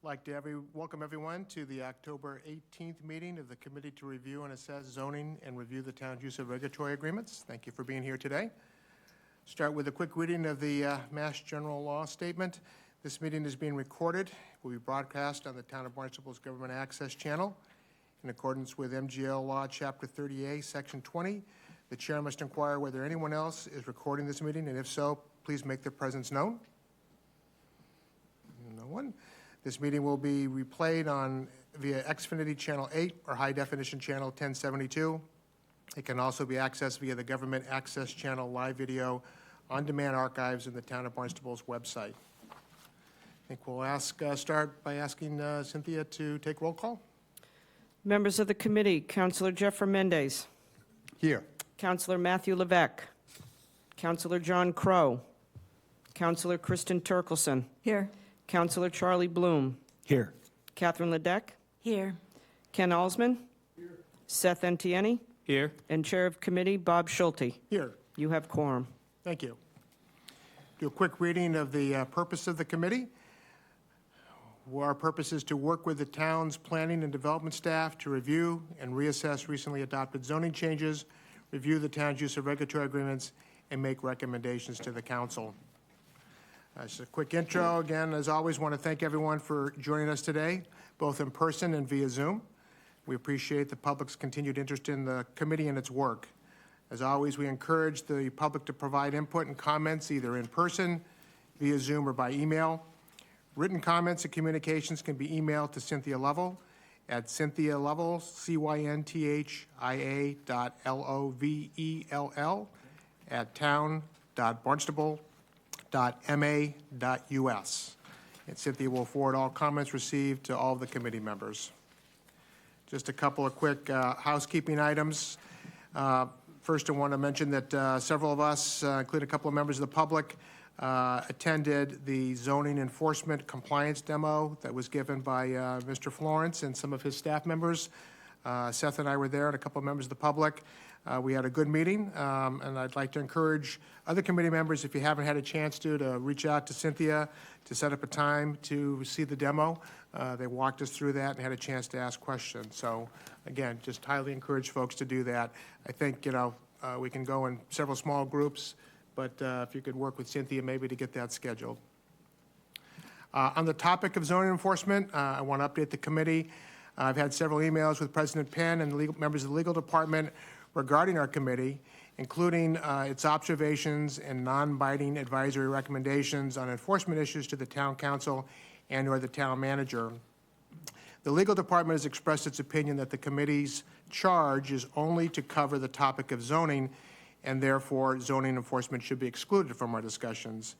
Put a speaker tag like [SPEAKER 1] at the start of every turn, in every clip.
[SPEAKER 1] I'd like to welcome everyone to the October 18th meeting of the Committee to Review and Assess Zoning and Review the Town's Use of Regulatory Agreements. Thank you for being here today. Start with a quick reading of the Mass General Law Statement. This meeting is being recorded. It will be broadcast on the Town of Barnstable's Government Access Channel. In accordance with MGL Law, Chapter 30A, Section 20, the Chair must inquire whether anyone else is recording this meeting, and if so, please make their presence known. No one. This meeting will be replayed via Xfinity Channel 8 or High Definition Channel 1072. It can also be accessed via the Government Access Channel live video on-demand archives in the Town of Barnstable's website. I think we'll start by asking Cynthia to take roll call.
[SPEAKER 2] Members of the committee, Councilor Jeffrey Mendez.
[SPEAKER 1] Here.
[SPEAKER 2] Councilor Matthew Levesque. Councilor John Crow. Councilor Kristen Turkelson.
[SPEAKER 3] Here.
[SPEAKER 2] Councilor Charlie Bloom.
[SPEAKER 4] Here.
[SPEAKER 2] Catherine Ledeck.
[SPEAKER 3] Here.
[SPEAKER 2] Ken Alsman. Here. Seth Entienne.
[SPEAKER 4] Here.
[SPEAKER 2] And Chair of Committee Bob Schulte.
[SPEAKER 1] Here.
[SPEAKER 2] You have quorum.
[SPEAKER 1] Thank you. Do a quick reading of the purpose of the committee. Our purpose is to work with the town's planning and development staff to review and reassess recently adopted zoning changes, review the town's use of regulatory agreements, and make recommendations to the council. Just a quick intro. Again, as always, want to thank everyone for joining us today, both in person and via Zoom. We appreciate the public's continued interest in the committee and its work. As always, we encourage the public to provide input and comments either in person, via Zoom, or by email. Written comments and communications can be emailed to Cynthia Lovell at cynthialovell, cynthia.lovell at town.barnstable.ma.us. And Cynthia will forward all comments received to all of the committee members. Just a couple of quick housekeeping items. First, I want to mention that several of us, including a couple of members of the public, attended the zoning enforcement compliance demo that was given by Mr. Florence and some of his staff members. Seth and I were there and a couple of members of the public. We had a good meeting, and I'd like to encourage other committee members, if you haven't had a chance to reach out to Cynthia to set up a time to see the demo. They walked us through that and had a chance to ask questions. So, again, just highly encourage folks to do that. I think, we can go in several small groups, but if you could work with Cynthia maybe to get that scheduled. On the topic of zoning enforcement, I want to update the committee. I've had several emails with President Penn and members of the legal department regarding our committee, including its observations and non-binding advisory recommendations on enforcement issues to the town council and or the town manager. The legal department has expressed its opinion that the committee's charge is only to cover the topic of zoning, and therefore zoning enforcement should be excluded from our discussions.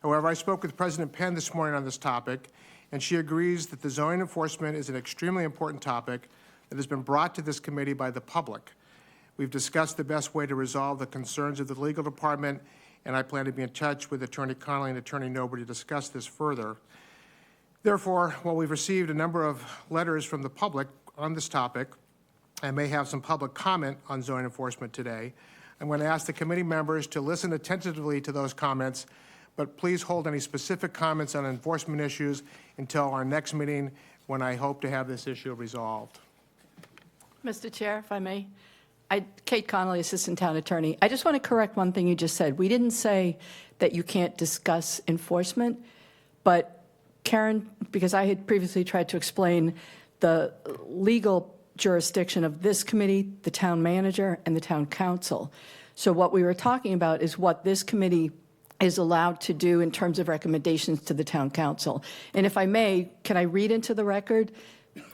[SPEAKER 1] However, I spoke with President Penn this morning on this topic, and she agrees that the zoning enforcement is an extremely important topic that has been brought to this committee by the public. We've discussed the best way to resolve the concerns of the legal department, and I plan to be in touch with Attorney Connolly and Attorney Noble to discuss this further. Therefore, while we've received a number of letters from the public on this topic, and may have some public comment on zoning enforcement today, I'm going to ask the committee members to listen attentively to those comments, but please hold any specific comments on enforcement issues until our next meeting, when I hope to have this issue resolved.
[SPEAKER 3] Mr. Chair, if I may. Kate Connolly, Assistant Town Attorney. I just want to correct one thing you just said. We didn't say that you can't discuss enforcement, but Karen, because I had previously tried to explain the legal jurisdiction of this committee, the town manager, and the town council. So what we were talking about is what this committee is allowed to do in terms of recommendations to the town council. And if I may, can I read into the record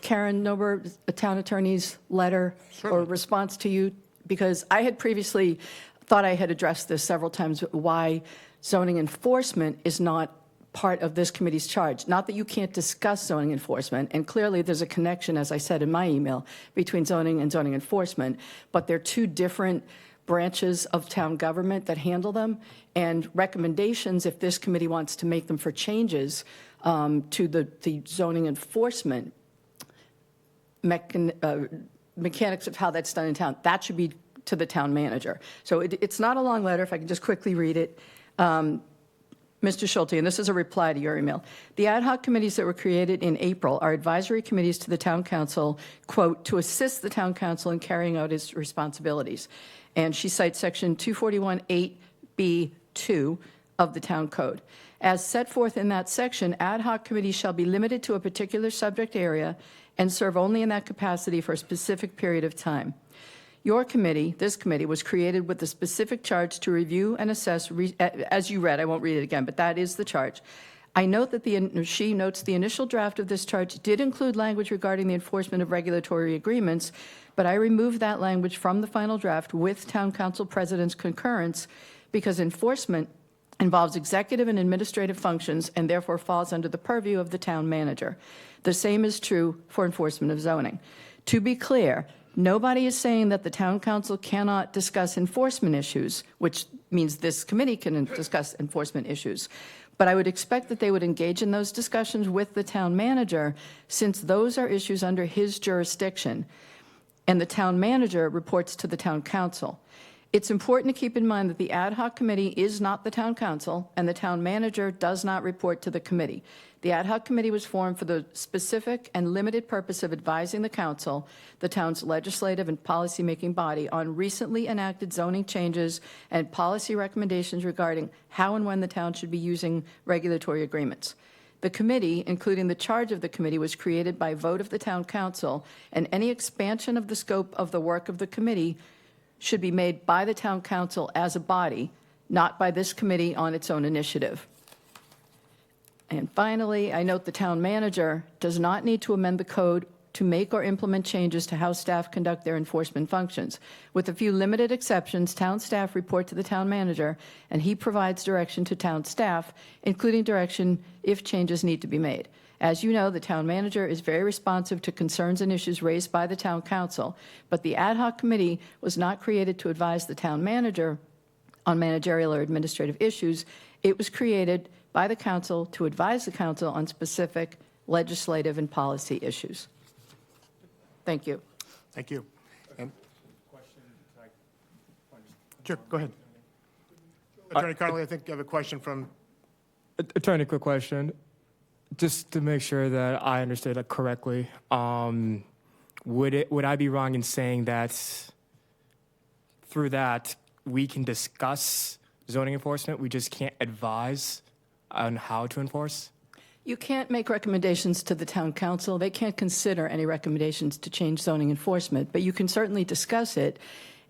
[SPEAKER 3] Karen Nober, a town attorney's letter or response to you? Because I had previously thought I had addressed this several times, why zoning enforcement is not part of this committee's charge. Not that you can't discuss zoning enforcement, and clearly there's a connection, as I said in my email, between zoning and zoning enforcement, but they're two different branches of town government that handle them, and recommendations, if this committee wants to make them for changes to the zoning enforcement mechanics of how that's done in town, that should be to the town manager. So it's not a long letter, if I can just quickly read it. Mr. Schulte, and this is a reply to your email. The ad hoc committees that were created in April are advisory committees to the town council, quote, to assist the town council in carrying out its responsibilities. And she cites section 241(8)(b)(2) of the town code. As set forth in that section, ad hoc committees shall be limited to a particular subject area and serve only in that capacity for a specific period of time. Your committee, this committee, was created with the specific charge to review and assess, as you read, I won't read it again, but that is the charge. I note that she notes the initial draft of this charge did include language regarding the enforcement of regulatory agreements, but I removed that language from the final draft with town council president's concurrence because enforcement involves executive and administrative functions and therefore falls under the purview of the town manager. The same is true for enforcement of zoning. To be clear, nobody is saying that the town council cannot discuss enforcement issues, which means this committee can discuss enforcement issues. But I would expect that they would engage in those discussions with the town manager, since those are issues under his jurisdiction, and the town manager reports to the town council. It's important to keep in mind that the ad hoc committee is not the town council, and the town manager does not report to the committee. The ad hoc committee was formed for the specific and limited purpose of advising the council, the town's legislative and policymaking body, on recently enacted zoning changes and policy recommendations regarding how and when the town should be using regulatory agreements. The committee, including the charge of the committee, was created by vote of the town council, and any expansion of the scope of the work of the committee should be made by the town council as a body, not by this committee on its own initiative. And finally, I note the town manager does not need to amend the code to make or implement changes to how staff conduct their enforcement functions. With a few limited exceptions, town staff report to the town manager, and he provides direction to town staff, including direction if changes need to be made. As you know, the town manager is very responsive to concerns and issues raised by the town council, but the ad hoc committee was not created to advise the town manager on managerial or administrative issues. It was created by the council to advise the council on specific legislative and policy issues. Thank you.
[SPEAKER 1] Thank you. And sure, go ahead. Attorney Connolly, I think you have a question from...
[SPEAKER 4] Attorney, quick question. Just to make sure that I understood it correctly, would I be wrong in saying that through that we can discuss zoning enforcement, we just can't advise on how to enforce?
[SPEAKER 3] You can't make recommendations to the town council. They can't consider any recommendations to change zoning enforcement, but you can certainly discuss it.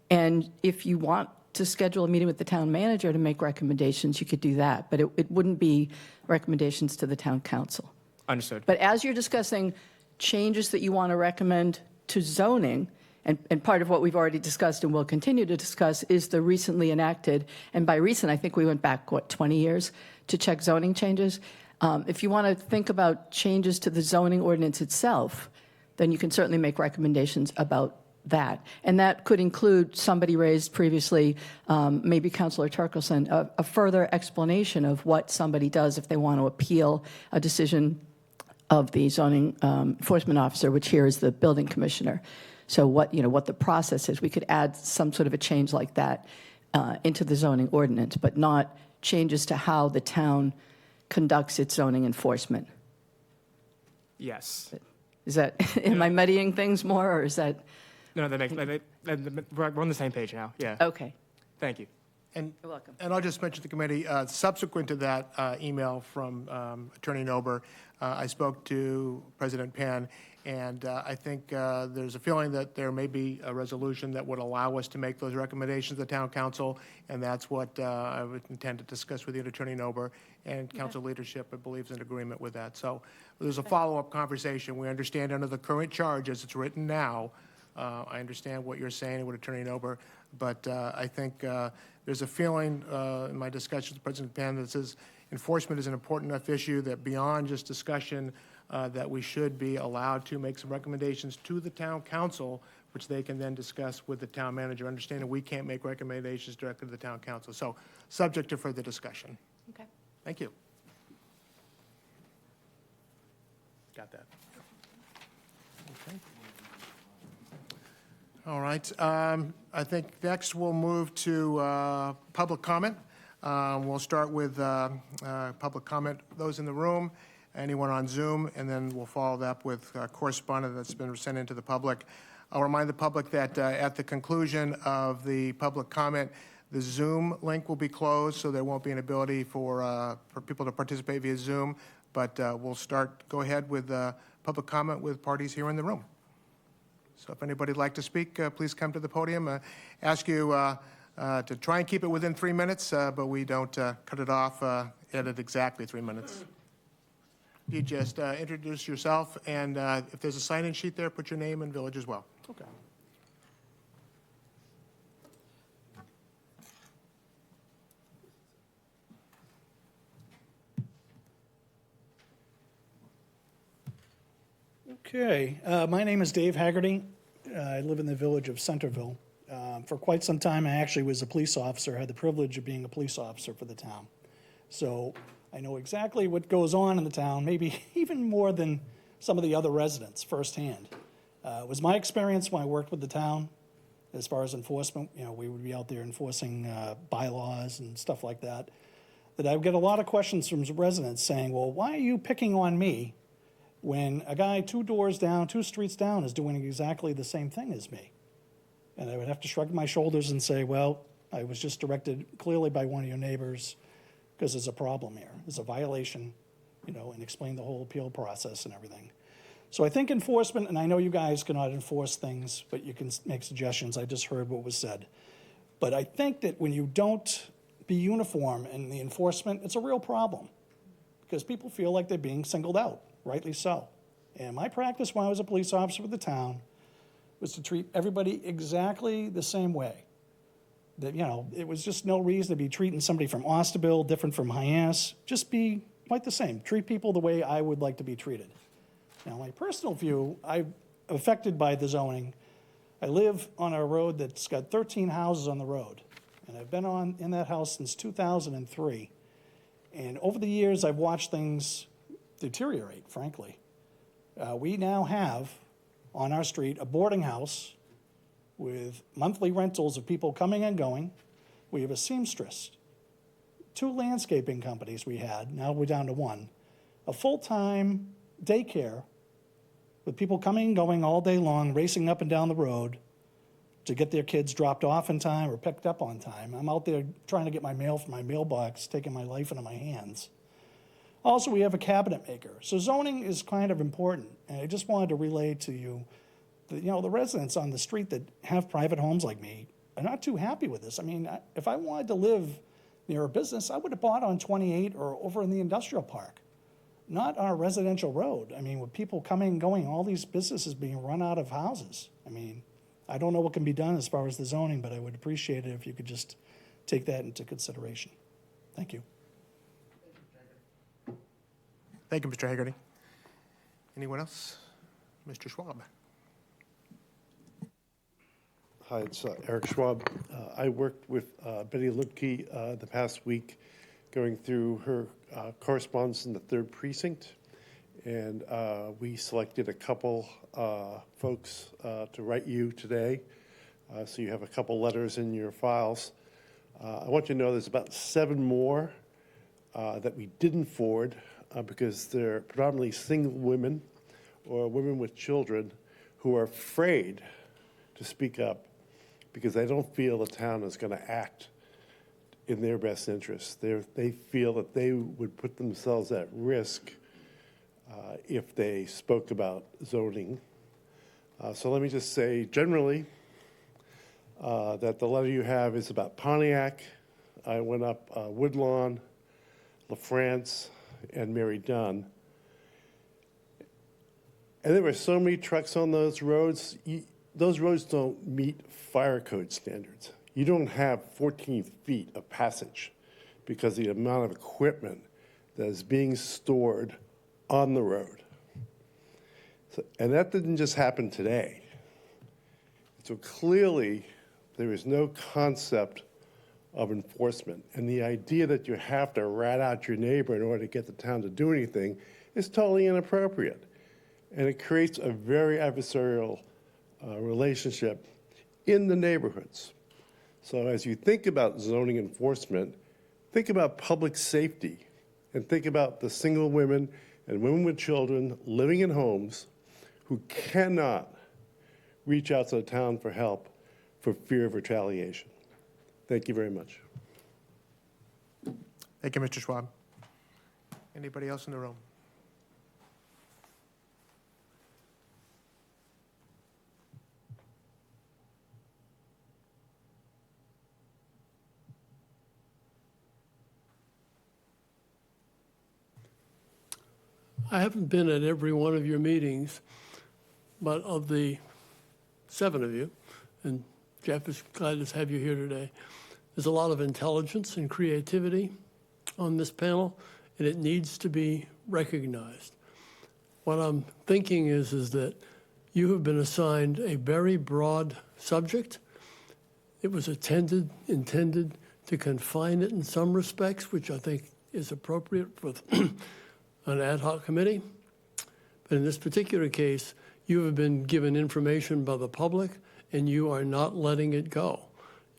[SPEAKER 3] And if you want to schedule a meeting with the town manager to make recommendations, you could do that, but it wouldn't be recommendations to the town council.
[SPEAKER 4] Understood.
[SPEAKER 3] But as you're discussing changes that you want to recommend to zoning, and part of what we've already discussed and will continue to discuss is the recently enacted, and by recent, I think we went back, 20 years to check zoning changes. If you want to think about changes to the zoning ordinance itself, then you can certainly make recommendations about that. And that could include, somebody raised previously, maybe Councilor Turkelson, a further explanation of what somebody does if they want to appeal a decision of the zoning enforcement officer, which here is the building commissioner. So what the process is. We could add some sort of a change like that into the zoning ordinance, but not changes to how the town conducts its zoning enforcement.
[SPEAKER 4] Yes.
[SPEAKER 3] Is that, am I muddying things more, or is that?
[SPEAKER 4] No, we're on the same page now. Yeah.
[SPEAKER 3] Okay.
[SPEAKER 4] Thank you.
[SPEAKER 1] And,
[SPEAKER 3] You're welcome.
[SPEAKER 1] and I'll just mention to the committee, subsequent to that email from Attorney Nober, I spoke to President Pan, and I think there's a feeling that there may be a resolution that would allow us to make those recommendations to the town council, and that's what I would intend to discuss with you, Attorney Nober, and council leadership, I believe, is in agreement with that. So there's a follow-up conversation. We understand under the current charge as it's written now, I understand what you're saying and what Attorney Nober, but I think there's a feeling in my discussions with President Pan that says enforcement is an important enough issue that beyond just discussion, that we should be allowed to make some recommendations to the town council, which they can then discuss with the town manager, understanding we can't make recommendations directly to the town council. So subject to further discussion.
[SPEAKER 3] Okay.
[SPEAKER 1] Thank you. Got that. Okay. All right. I think next we'll move to public comment. We'll start with public comment, those in the room, anyone on Zoom, and then we'll follow that up with correspondence that's been sent into the public. I'll remind the public that at the conclusion of the public comment, the Zoom link will be closed, so there won't be an ability for people to participate via Zoom, but we'll go ahead with public comment with parties here in the room. So if anybody would like to speak, please come to the podium. Ask you to try and keep it within 3 minutes, but we don't cut it off at exactly 3 minutes. You just introduce yourself, and if there's a sign-in sheet there, put your name and village as well.
[SPEAKER 5] Okay. Okay, my name is Dave Haggerty. I live in the village of Centerville. For quite some time, I actually was a police officer, had the privilege of being a police officer for the town. So I know exactly what goes on in the town, maybe even more than some of the other residents firsthand. It was my experience when I worked with the town as far as enforcement. You know, we would be out there enforcing bylaws and stuff like that, that I would get a lot of questions from residents saying, well, why are you picking on me when a guy 2 doors down, 2 streets down is doing exactly the same thing as me? And I would have to shrug my shoulders and say, well, I was just directed clearly by one of your neighbors because there's a problem here. There's a violation, you know, and explain the whole appeal process and everything. So I think enforcement, and I know you guys cannot enforce things, but you can make suggestions. I just heard what was said. But I think that when you don't be uniform in the enforcement, it's a real problem because people feel like they're being singled out, rightly so. And my practice when I was a police officer for the town was to treat everybody exactly the same way. That, you know, it was just no reason to be treating somebody from Barnstable different from Hyannis. Just be quite the same. Treat people the way I would like to be treated. Now, my personal view, I'm affected by the zoning. I live on a road that's got 13 houses on the road, and I've been in that house since 2003. And over the years, I've watched things deteriorate, frankly. We now have on our street a boarding house with monthly rentals of people coming and going. We have a seamstress, 2 landscaping companies we had, now we're down to 1, a full-time daycare with people coming and going all day long, racing up and down the road to get their kids dropped off in time or picked up on time. I'm out there trying to get my mail from my mailbox, taking my life into my hands. Also, we have a cabinet maker. So zoning is kind of important, and I just wanted to relay to you that, you know, the residents on the street that have private homes like me are not too happy with this. I mean, if I wanted to live near a business, I would have bought on 28 or over in the industrial park, not on a residential road. I mean, with people coming and going, all these businesses being run out of houses. I mean, I don't know what can be done as far as the zoning, but I would appreciate it if you could just take that into consideration. Thank you.
[SPEAKER 1] Thank you, Mr. Haggerty. Anyone else? Mr. Schwab.
[SPEAKER 6] Hi, it's Eric Schwab. I worked with Betty Lipke the past week going through her correspondence in the 3rd precinct, and we selected a couple folks to write you today, so you have a couple letters in your files. I want you to know there's about 7 more that we didn't forward because they're predominantly single women or women with children who are afraid to speak up because they don't feel the town is going to act in their best interest. They feel that they would put themselves at risk if they spoke about zoning. So let me just say generally that the letter you have is about Pontiac. I went up Woodlawn, LaFrance, and Mary Dunn. And there were so many trucks on those roads. Those roads don't meet fire code standards. You don't have 14 feet of passage because of the amount of equipment that is being stored on the road. So, and that didn't just happen today. So clearly, there is no concept of enforcement. And the idea that you have to rat out your neighbor in order to get the town to do anything is totally inappropriate. And it creates a very adversarial relationship in the neighborhoods. So as you think about zoning enforcement, think about public safety and think about the single women and women with children living in homes who cannot reach out to the town for help for fear of retaliation. Thank you very much.
[SPEAKER 1] Thank you, Mr. Schwab. Anybody else in the room?
[SPEAKER 7] I haven't been at every one of your meetings, but of the 7 of you, and Jeff is glad to have you here today, there's a lot of intelligence and creativity on this panel, and it needs to be recognized. What I'm thinking is that you have been assigned a very broad subject. It was intended to confine it in some respects, which I think is appropriate for an ad hoc committee. But in this particular case, you have been given information by the public, and you are not letting it go.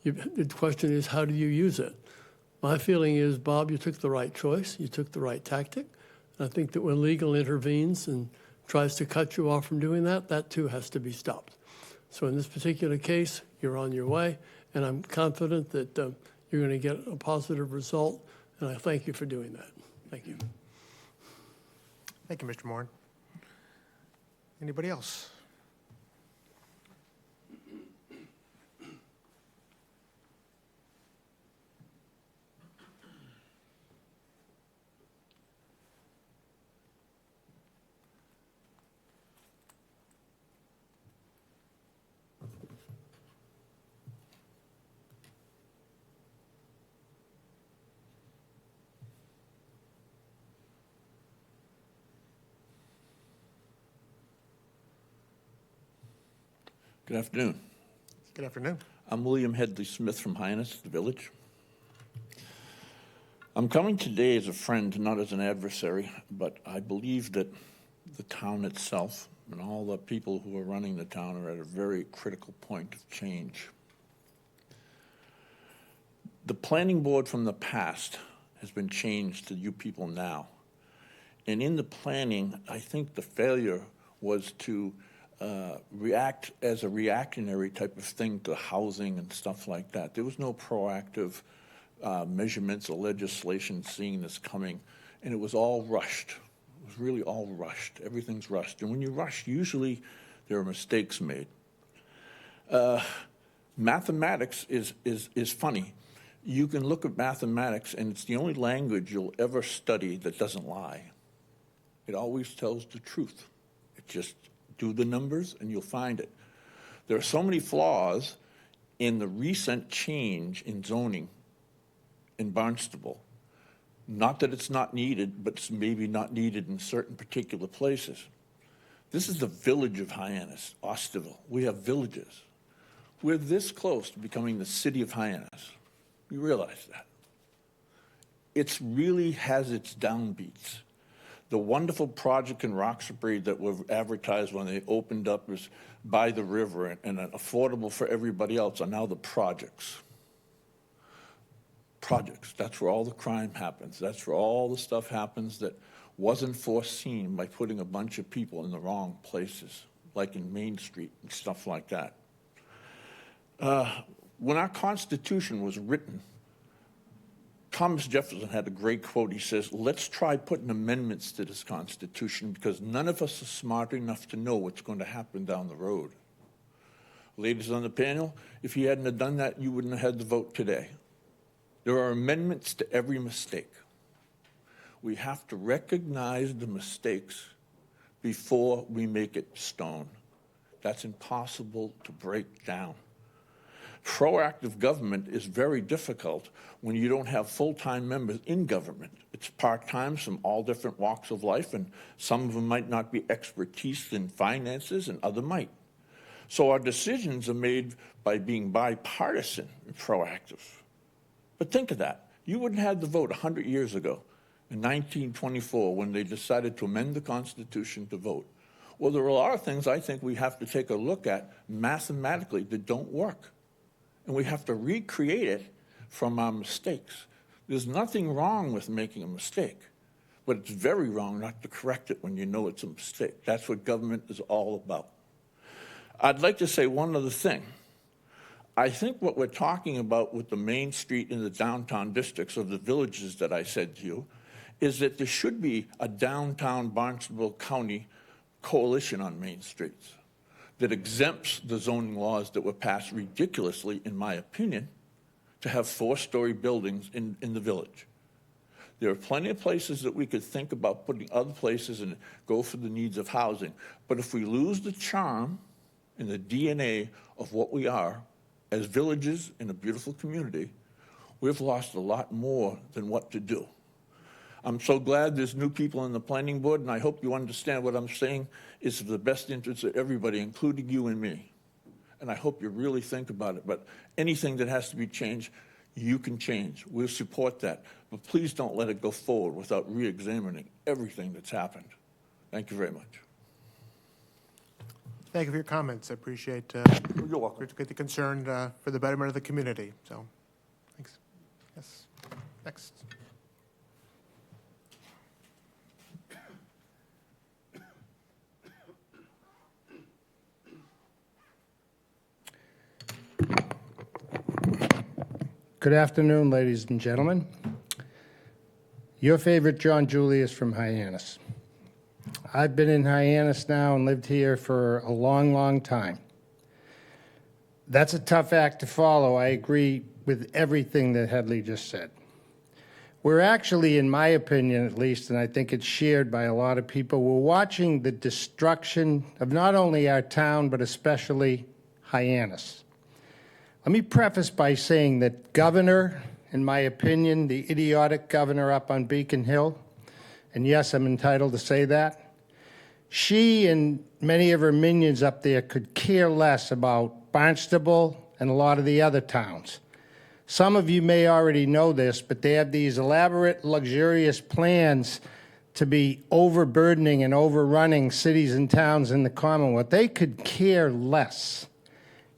[SPEAKER 7] The question is, how do you use it? My feeling is, Bob, you took the right choice. You took the right tactic. And I think that when legal intervenes and tries to cut you off from doing that, that too has to be stopped. So in this particular case, you're on your way, and I'm confident that you're going to get a positive result, and I thank you for doing that. Thank you.
[SPEAKER 1] Thank you, Mr. Moran. Anybody else?
[SPEAKER 8] Good afternoon.
[SPEAKER 1] Good afternoon.
[SPEAKER 8] I'm William Headley Smith from Hyannis, the village. I'm coming today as a friend, not as an adversary, but I believe that the town itself and all the people who are running the town are at a very critical point of change. The planning board from the past has been changed to you people now. And in the planning, I think the failure was to react as a reactionary type of thing to housing and stuff like that. There was no proactive measurements or legislation seeing this coming, and it was all rushed. It was really all rushed. Everything's rushed. And when you rush, usually there are mistakes made. Mathematics is funny. You can look at mathematics, and it's the only language you'll ever study that doesn't lie. It always tells the truth. It just do the numbers and you'll find it. There are so many flaws in the recent change in zoning in Barnstable. Not that it's not needed, but it's maybe not needed in certain particular places. This is the village of Hyannis, Osterville. We have villages. We're this close to becoming the city of Hyannis. You realize that. It really has its downbeats. The wonderful project in Roxbury that were advertised when they opened up was by the river and affordable for everybody else are now the projects. Projects, that's where all the crime happens. That's where all the stuff happens that wasn't foreseen by putting a bunch of people in the wrong places, like in Main Street and stuff like that. When our Constitution was written, Thomas Jefferson had a great quote. He says, let's try putting amendments to this Constitution because none of us are smart enough to know what's going to happen down the road. Ladies on the panel, if you hadn't have done that, you wouldn't have had the vote today. There are amendments to every mistake. We have to recognize the mistakes before we make it stone. That's impossible to break down. Proactive government is very difficult when you don't have full-time members in government. It's part-time from all different walks of life, and some of them might not be expertise in finances and other might. So our decisions are made by being bipartisan and proactive. But think of that. You wouldn't have the vote 100 years ago in 1924 when they decided to amend the Constitution to vote. Well, there are a lot of things I think we have to take a look at mathematically that don't work. And we have to recreate it from our mistakes. There's nothing wrong with making a mistake, but it's very wrong not to correct it when you know it's a mistake. That's what government is all about. I'd like to say one other thing. I think what we're talking about with the Main Street in the downtown districts of the villages that I said to you is that there should be a downtown Barnstable County coalition on Main Streets that exempts the zoning laws that were passed ridiculously, in my opinion, to have 4-story buildings in the village. There are plenty of places that we could think about putting other places and go for the needs of housing. But if we lose the charm and the DNA of what we are as villages in a beautiful community, we've lost a lot more than what to do. I'm so glad there's new people on the planning board, and I hope you understand what I'm saying is for the best interest of everybody, including you and me. And I hope you really think about it. But anything that has to be changed, you can change. We'll support that. But please don't let it go forward without re-examining everything that's happened. Thank you very much.
[SPEAKER 1] Thank you for your comments. I appreciate
[SPEAKER 8] You're welcome.
[SPEAKER 1] the concern for the betterment of the community. So, thanks. Yes. Next.
[SPEAKER 9] Good afternoon, ladies and gentlemen. Your favorite John Julius from Hyannis. I've been in Hyannis now and lived here for a long, long time. That's a tough act to follow. I agree with everything that Headley just said. We're actually, in my opinion at least, and I think it's shared by a lot of people, we're watching the destruction of not only our town, but especially Hyannis. Let me preface by saying that Governor, in my opinion, the idiotic governor up on Beacon Hill, and yes, I'm entitled to say that, she and many of her minions up there could care less about Barnstable and a lot of the other towns. Some of you may already know this, but they have these elaborate, luxurious plans to be overburdening and overrunning cities and towns in the Commonwealth. They could care less.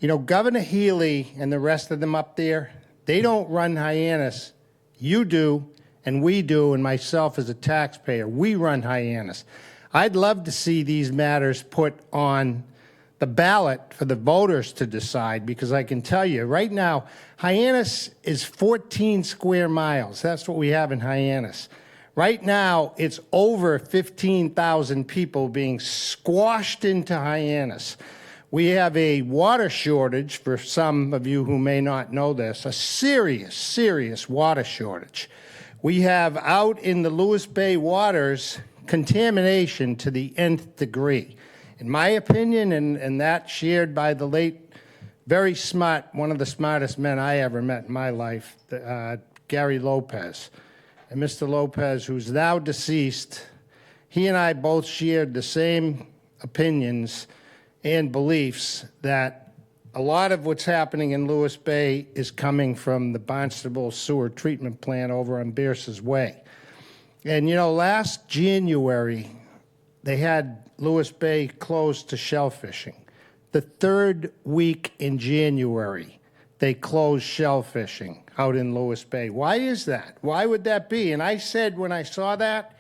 [SPEAKER 9] You know, Governor Healy and the rest of them up there, they don't run Hyannis. You do, and we do, and myself as a taxpayer, we run Hyannis. I'd love to see these matters put on the ballot for the voters to decide, because I can tell you, right now, Hyannis is 14 square miles. That's what we have in Hyannis. Right now, it's over 15,000 people being squashed into Hyannis. We have a water shortage, for some of you who may not know this, a serious, serious water shortage. We have out in the Lewis Bay waters contamination to the nth degree. In my opinion, and that shared by the late, very smart, one of the smartest men I ever met in my life, Gary Lopez. And Mr. Lopez, who's now deceased, he and I both shared the same opinions and beliefs that a lot of what's happening in Lewis Bay is coming from the Barnstable sewer treatment plant over on Bierce's Way. And, you know, last January, they had Lewis Bay closed to shell fishing. The third week in January, they closed shell fishing out in Lewis Bay. Why is that? Why would that be? And I said when I saw that,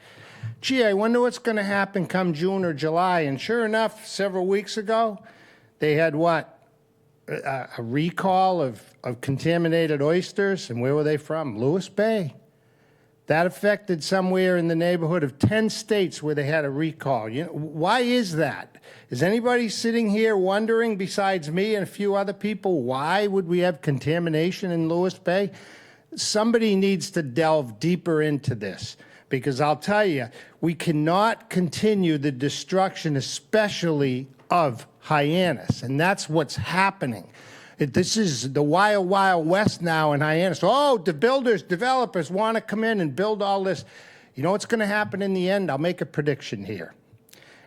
[SPEAKER 9] gee, I wonder what's going to happen come June or July. And sure enough, several weeks ago, they had what? A recall of contaminated oysters. And where were they from? Lewis Bay. That affected somewhere in the neighborhood of 10 states where they had a recall. You know, why is that? Is anybody sitting here wondering, besides me and a few other people, why would we have contamination in Lewis Bay? Somebody needs to delve deeper into this. Because I'll tell you, we cannot continue the destruction, especially of Hyannis. And that's what's happening. This is the wild, wild west now in Hyannis. Oh, the builders, developers want to come in and build all this. You know what's going to happen in the end? I'll make a prediction here.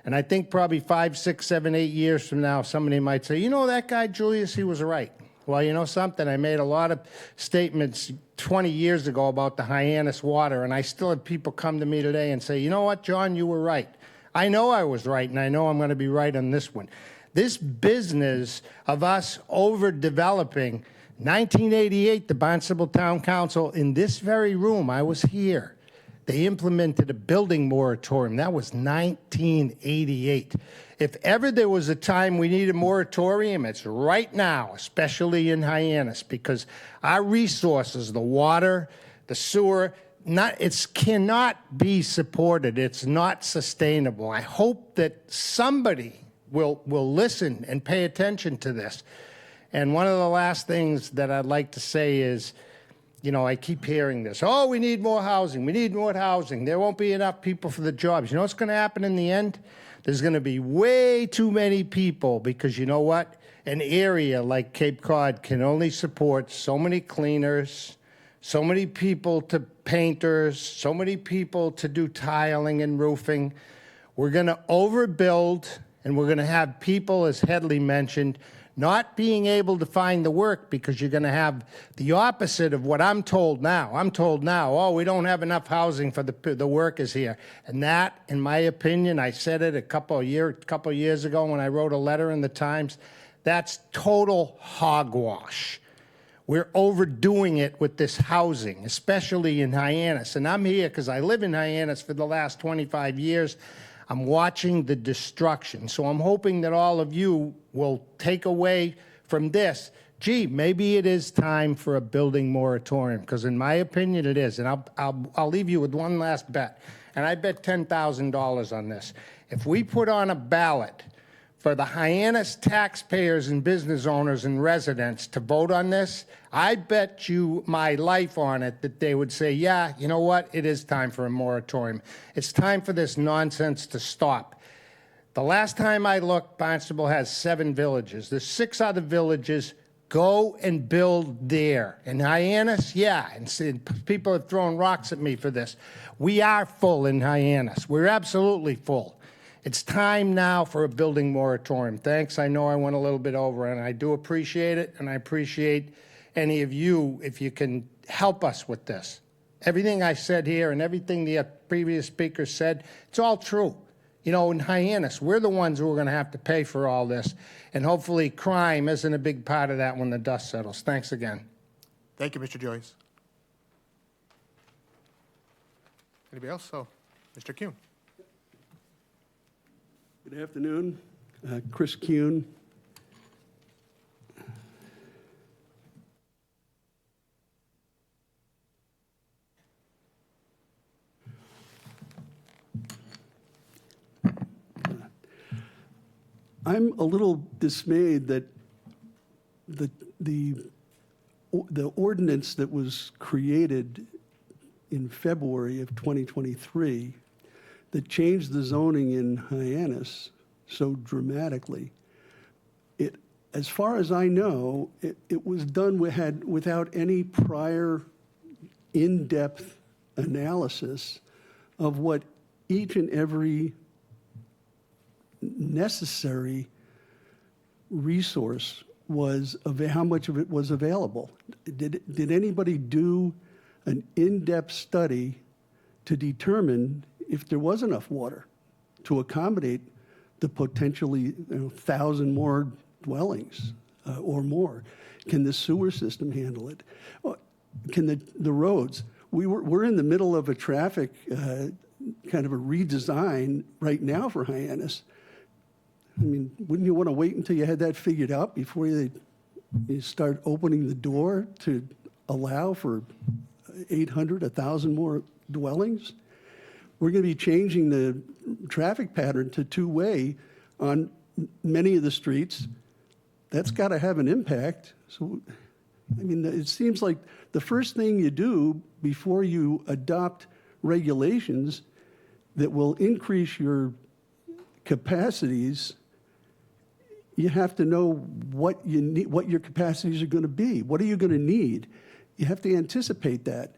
[SPEAKER 9] And I think probably 5, 6, 7, 8 years from now, somebody might say, you know, that guy, Julius, he was right. Well, you know something? I made a lot of statements 20 years ago about the Hyannis water, and I still have people come to me today and say, you know what, John, you were right. I know I was right, and I know I'm going to be right on this one. This business of us overdeveloping 1988, the Barnstable Town Council, in this very room, I was here, they implemented a building moratorium. That was 1988. If ever there was a time we need a moratorium, it's right now, especially in Hyannis, because our resources, the water, the sewer, it cannot be supported. It's not sustainable. I hope that somebody will listen and pay attention to this. And one of the last things that I'd like to say is, you know, I keep hearing this. Oh, we need more housing. We need more housing. There won't be enough people for the jobs. You know what's going to happen in the end? There's going to be way too many people because you know what? An area like Cape Cod can only support so many cleaners, so many people to painters, so many people to do tiling and roofing. We're going to overbuild, and we're going to have people, as Headley mentioned, not being able to find the work because you're going to have the opposite of what I'm told now. I'm told now, oh, we don't have enough housing for the workers here. And that, in my opinion, I said it a couple of years ago when I wrote a letter in the Times, that's total hogwash. We're overdoing it with this housing, especially in Hyannis. And I'm here because I live in Hyannis for the last 25 years. I'm watching the destruction. So I'm hoping that all of you will take away from this, gee, maybe it is time for a building moratorium, because in my opinion it is. And I'll leave you with one last bet. And I bet $10,000 on this. If we put on a ballot for the Hyannis taxpayers and business owners and residents to vote on this, I bet you my life on it that they would say, yeah, you know what, it is time for a moratorium. It's time for this nonsense to stop. The last time I looked, Barnstable has 7 villages. There's 6 other villages. Go and build there. In Hyannis, yeah, and people have thrown rocks at me for this. We are full in Hyannis. We're absolutely full. It's time now for a building moratorium. Thanks. I know I went a little bit over, and I do appreciate it, and I appreciate any of you if you can help us with this. Everything I said here and everything the previous speaker said, it's all true. You know, in Hyannis, we're the ones who are going to have to pay for all this, and hopefully crime isn't a big part of that when the dust settles. Thanks again.
[SPEAKER 1] Thank you, Mr. Joyce. Anybody else? So, Mr. Kuhn.
[SPEAKER 10] Good afternoon. Chris Kuhn. I'm a little dismayed that the ordinance that was created in February of 2023 that changed the zoning in Hyannis so dramatically, as far as I know, it was done without any prior in-depth analysis of what each and every necessary resource was, how much of it was available. Did anybody do an in-depth study to determine if there was enough water to accommodate the potentially 1,000 more dwellings or more? Can the sewer system handle it? Can the roads? We're in the middle of a traffic kind of a redesign right now for Hyannis. I mean, wouldn't you want to wait until you had that figured out before you start opening the door to allow for 800, 1,000 more dwellings? We're going to be changing the traffic pattern to two-way on many of the streets. That's got to have an impact. So, I mean, it seems like the first thing you do before you adopt regulations that will increase your capacities, you have to know what you need, what your capacities are going to be. What are you going to need? You have to anticipate that.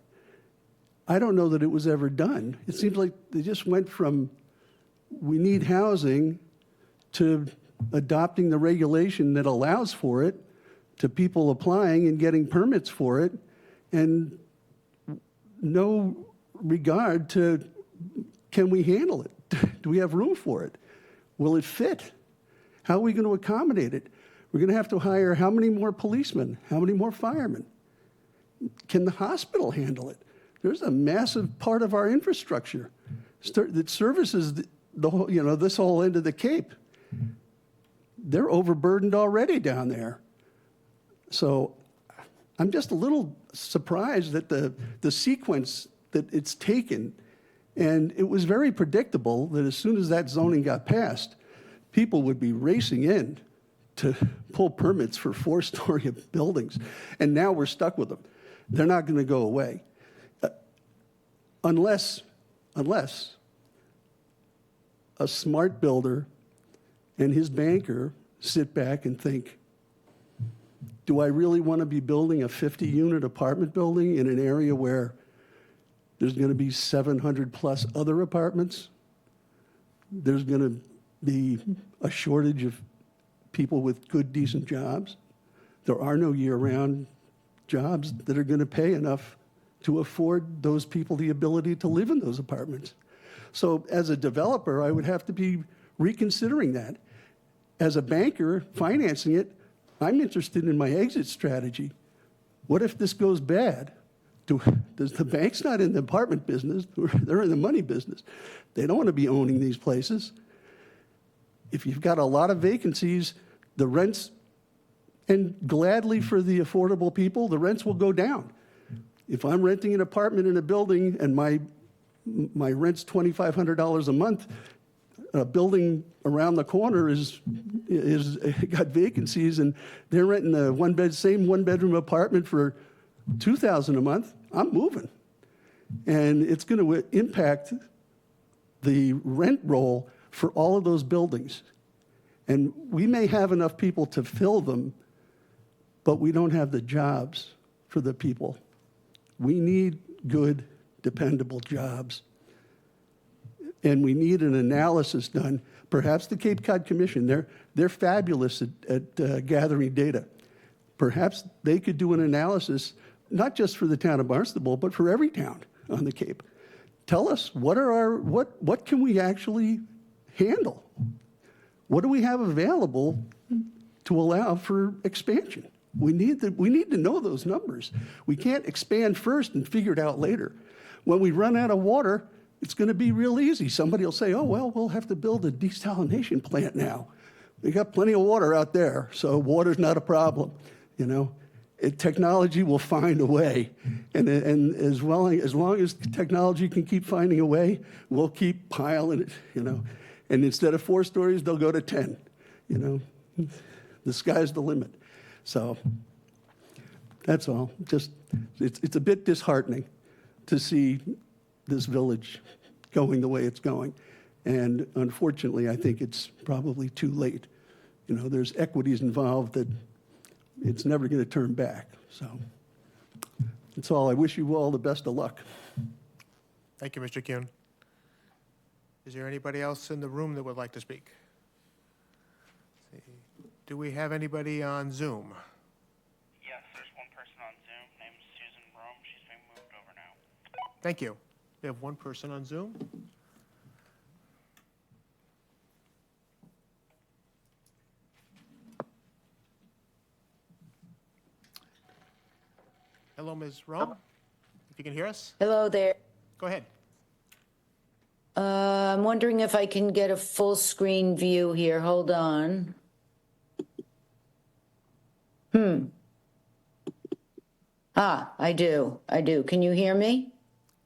[SPEAKER 10] I don't know that it was ever done. It seems like they just went from we need housing to adopting the regulation that allows for it, to people applying and getting permits for it, and no regard to, can we handle it? Do we have room for it? Will it fit? How are we going to accommodate it? We're going to have to hire how many more policemen? How many more firemen? Can the hospital handle it? There's a massive part of our infrastructure that services the whole, this whole end of the Cape. They're overburdened already down there. So I'm just a little surprised at the sequence that it's taken. And it was very predictable that as soon as that zoning got passed, people would be racing in to pull permits for 4-story buildings. And now we're stuck with them. They're not going to go away. Unless a smart builder and his banker sit back and think, do I really want to be building a 50-unit apartment building in an area where there's going to be 700-plus other apartments? There's going to be a shortage of people with good, decent jobs. There are no year-round jobs that are going to pay enough to afford those people the ability to live in those apartments. So as a developer, I would have to be reconsidering that. As a banker financing it, I'm interested in my exit strategy. What if this goes bad? The bank's not in the apartment business, they're in the money business. They don't want to be owning these places. If you've got a lot of vacancies, the rents, and gladly for the affordable people, the rents will go down. If I'm renting an apartment in a building and my rent's $2,500 a month, a building around the corner is got vacancies and they're renting a same one-bedroom apartment for $2,000 a month, I'm moving. And it's going to impact the rent roll for all of those buildings. And we may have enough people to fill them, but we don't have the jobs for the people. We need good, dependable jobs. And we need an analysis done. Perhaps the Cape Cod Commission, they're fabulous at gathering data. Perhaps they could do an analysis, not just for the town of Barnstable, but for every town on the Cape. Tell us, what can we actually handle? What do we have available to allow for expansion? We need to know those numbers. We can't expand first and figure it out later. When we run out of water, it's going to be real easy. Somebody will say, oh, well, we'll have to build a desalination plant now. We got plenty of water out there, so water's not a problem. Technology will find a way. And as long as technology can keep finding a way, we'll keep piling it, And instead of 4 stories, they'll go to 10, The sky's the limit. So that's all. Just it's a bit disheartening to see this village going the way it's going. And unfortunately, I think it's probably too late. There's equities involved that it's never going to turn back. So that's all. I wish you all the best of luck.
[SPEAKER 1] Thank you, Mr. Kuhn. Is there anybody else in the room that would like to speak? Let's see. Do we have anybody on Zoom?
[SPEAKER 11] Yes, there's one person on Zoom named Susan Rome. She's being moved over now.
[SPEAKER 1] Thank you. We have one person on Zoom. Hello, Ms. Rome. If you can hear us,
[SPEAKER 12] Hello there.
[SPEAKER 1] go ahead.
[SPEAKER 12] I'm wondering if I can get a full screen view here. Hold on. I do. Can you hear me?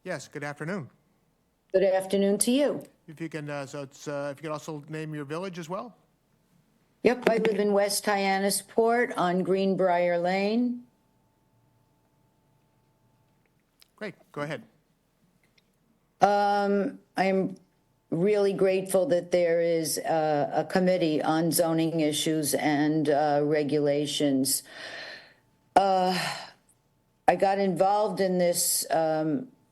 [SPEAKER 1] Yes, good afternoon.
[SPEAKER 12] Good afternoon to you.
[SPEAKER 1] If you can, if you could also name your village as well.
[SPEAKER 12] Yep, I live in West Hyannis Port on Greenbrier Lane.
[SPEAKER 1] Great, go ahead.
[SPEAKER 12] I'm really grateful that there is a committee on zoning issues and regulations. I got involved in this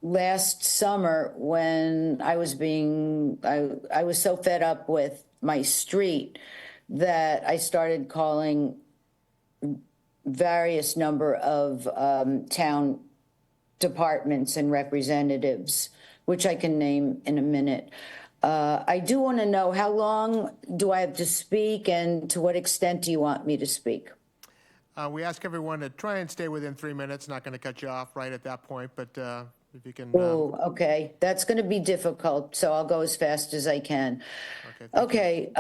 [SPEAKER 12] last summer when I was so fed up with my street that I started calling various number of town departments and representatives, which I can name in a minute. I do want to know, how long do I have to speak, and to what extent do you want me to speak?
[SPEAKER 1] We ask everyone to try and stay within 3 minutes. Not going to cut you off right at that point, but if you can.
[SPEAKER 12] Oh, okay. That's going to be difficult, so I'll go as fast as I can.
[SPEAKER 1] Okay, thank you.
[SPEAKER 12] Okay,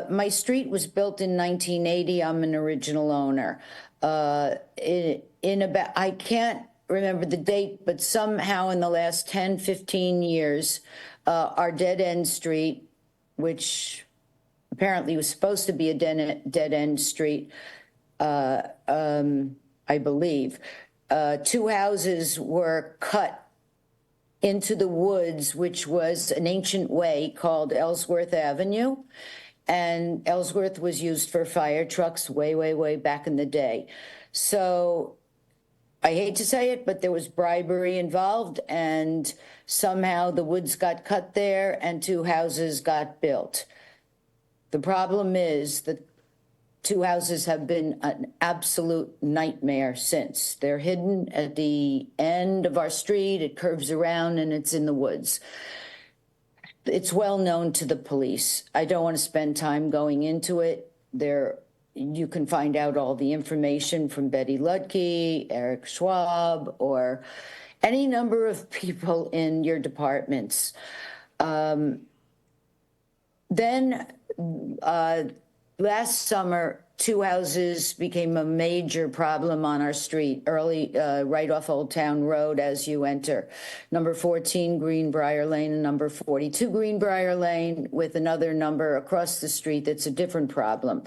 [SPEAKER 12] my street was built in 1980. I'm an original owner. In about, I can't remember the date, but somehow in the last 10, 15 years, our dead-end street, which apparently was supposed to be a dead-end street, I believe, 2 houses were cut into the woods, which was an ancient way called Ellsworth Avenue. And Ellsworth was used for fire trucks way, way, way back in the day. So I hate to say it, but there was bribery involved, and somehow the woods got cut there and 2 houses got built. The problem is the 2 houses have been an absolute nightmare since. They're hidden at the end of our street. It curves around and it's in the woods. It's well known to the police. I don't want to spend time going into it. You can find out all the information from Betty Ludke, Eric Schwab, or any number of people in your departments. Last summer, 2 houses became a major problem on our street, right off Old Town Road as you enter. Number 14 Greenbrier Lane and number 42 Greenbrier Lane, with another number across the street that's a different problem.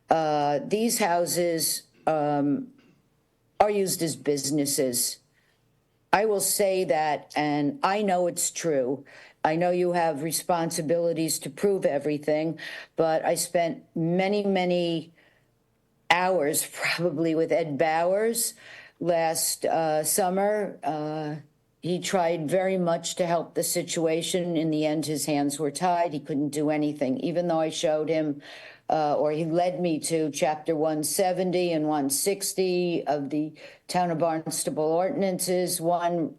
[SPEAKER 12] These houses are used as businesses. I will say that, and I know it's true. I know you have responsibilities to prove everything, but I spent many, many hours probably with Ed Bowers last summer. He tried very much to help the situation. In the end, his hands were tied. He couldn't do anything, even though I showed him, or he led me to Chapter 170 and 160 of the Town of Barnstable ordinances. One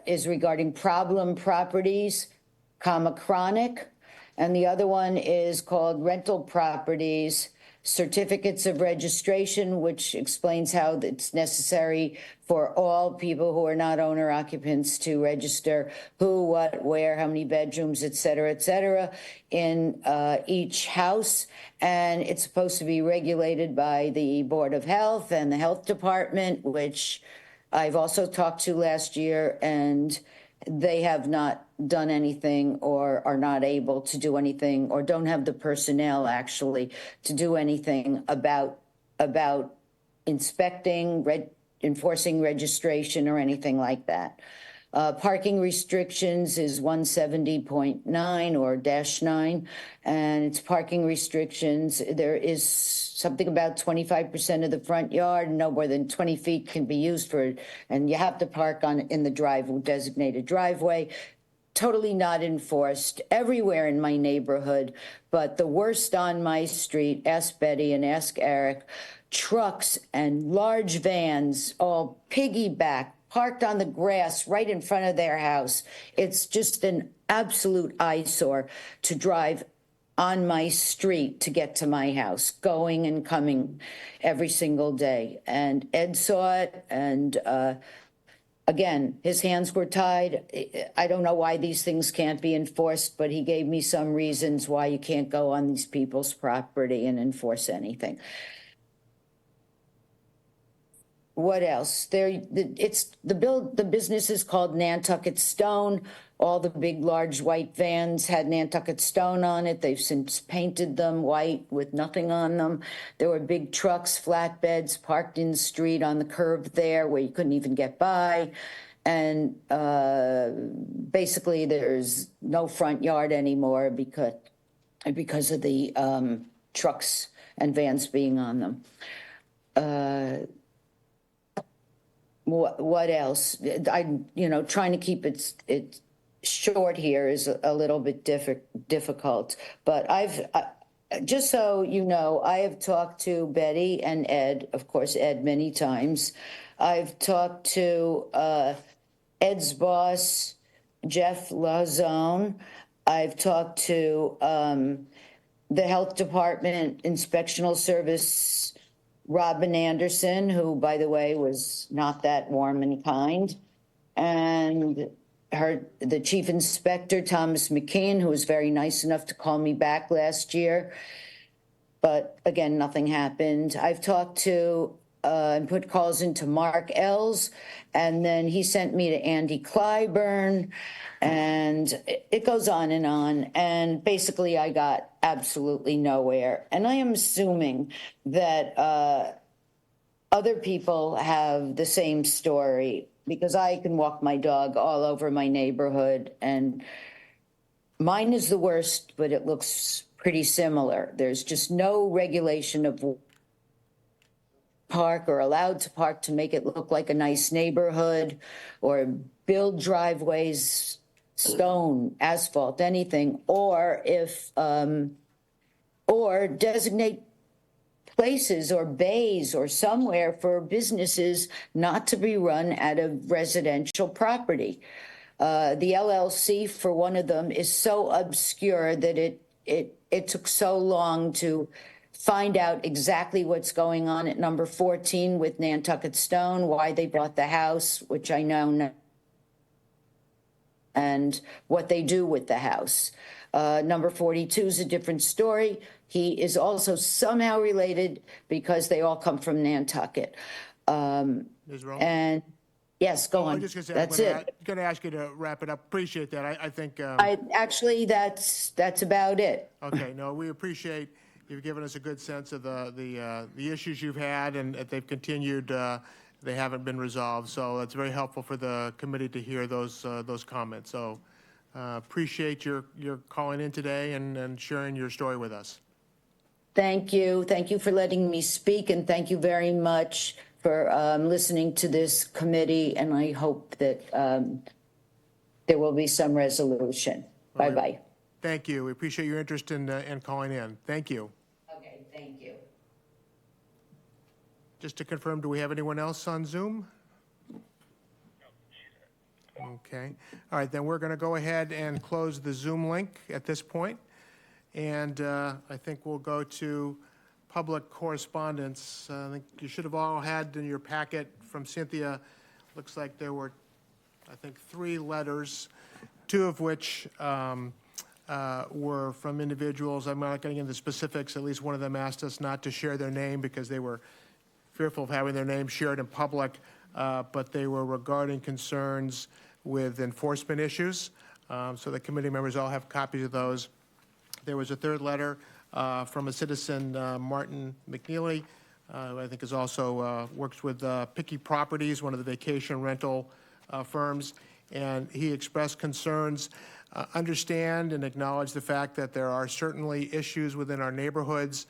[SPEAKER 12] is regarding problem properties, chronic, and the other one is called rental properties, certificates of registration, which explains how it's necessary for all people who are not owner occupants to register who, what, where, how many bedrooms, et cetera, in each house. And it's supposed to be regulated by the Board of Health and the Health Department, which I've also talked to last year, and they have not done anything, or are not able to do anything, or don't have the personnel actually to do anything about inspecting, enforcing registration, or anything like that. Parking restrictions is 170.9 or -9, and it's parking restrictions. There is something about 25% of the front yard, no more than 20 feet can be used for it, and you have to park in the designated driveway. Totally not enforced everywhere in my neighborhood, but the worst on my street, ask Betty and ask Eric, trucks and large vans, all piggyback, parked on the grass right in front of their house. It's just an absolute eyesore to drive on my street to get to my house, going and coming every single day. And Ed saw it, and again, his hands were tied. I don't know why these things can't be enforced, but he gave me some reasons why you can't go on these people's property and enforce anything. What else? The business is called Nantucket Stone. All the big, large white vans had Nantucket Stone on it. They've since painted them white with nothing on them. There were big trucks, flatbeds parked in the street on the curb there where you couldn't even get by. And basically, there's no front yard anymore because of the trucks and vans being on them. What else? Trying to keep it short here is a little bit difficult. But just so you know, I have talked to Betty and Ed, of course, Ed many times. I've talked to Ed's boss, Jeff Lazone. I've talked to the Health Department Inspectional Service, Robin Anderson, who, by the way, was not that warm and kind, and the Chief Inspector, Thomas McKean, who was very nice enough to call me back last year. But again, nothing happened. I've talked to and put calls into Mark Ells, and then he sent me to Andy Clyburn, and it goes on. And basically, I got absolutely nowhere. And I am assuming that other people have the same story, because I can walk my dog all over my neighborhood, and mine is the worst, but it looks pretty similar. There's just no regulation of park or allowed to park to make it look like a nice neighborhood, or build driveways, stone, asphalt, anything, or or designate places or bays or somewhere for businesses not to be run out of residential property. The LLC for one of them is so obscure that it took so long to find out exactly what's going on at number 14 with Nantucket Stone, why they bought the house, which I know, and what they do with the house. Number 42 is a different story. He is also somehow related because they all come from Nantucket.
[SPEAKER 1] Ms. Rome?
[SPEAKER 12] And yes, go on.
[SPEAKER 1] I'm just gonna say,
[SPEAKER 12] That's
[SPEAKER 1] I'm
[SPEAKER 12] it.
[SPEAKER 1] gonna ask you to wrap it up. Appreciate that. I think.
[SPEAKER 12] Actually, that's about it.
[SPEAKER 1] Okay, no, we appreciate you've given us a good sense of the issues you've had, and that they've continued, they haven't been resolved. So it's very helpful for the committee to hear those comments. So appreciate your calling in today and sharing your story with us.
[SPEAKER 12] Thank you. Thank you for letting me speak, and thank you very much for listening to this committee, and I hope that there will be some resolution. Bye-bye.
[SPEAKER 1] Thank you. We appreciate your interest in calling in. Thank you.
[SPEAKER 12] Okay, thank you.
[SPEAKER 1] Just to confirm, do we have anyone else on Zoom? Okay. All right, then we're going to go ahead and close the Zoom link at this point. And I think we'll go to public correspondence. I think you should have all had in your packet from Cynthia. Looks like there were, I think, 3 letters, 2 of which were from individuals. I'm not getting into specifics. At least one of them asked us not to share their name because they were fearful of having their name shared in public, but they were regarding concerns with enforcement issues. So the committee members all have copies of those. There was a 3rd letter from a citizen, Martin McNeely, who I think is also works with Picky Properties, one of the vacation rental firms, and he expressed concerns, understand and acknowledge the fact that there are certainly issues within our neighborhoods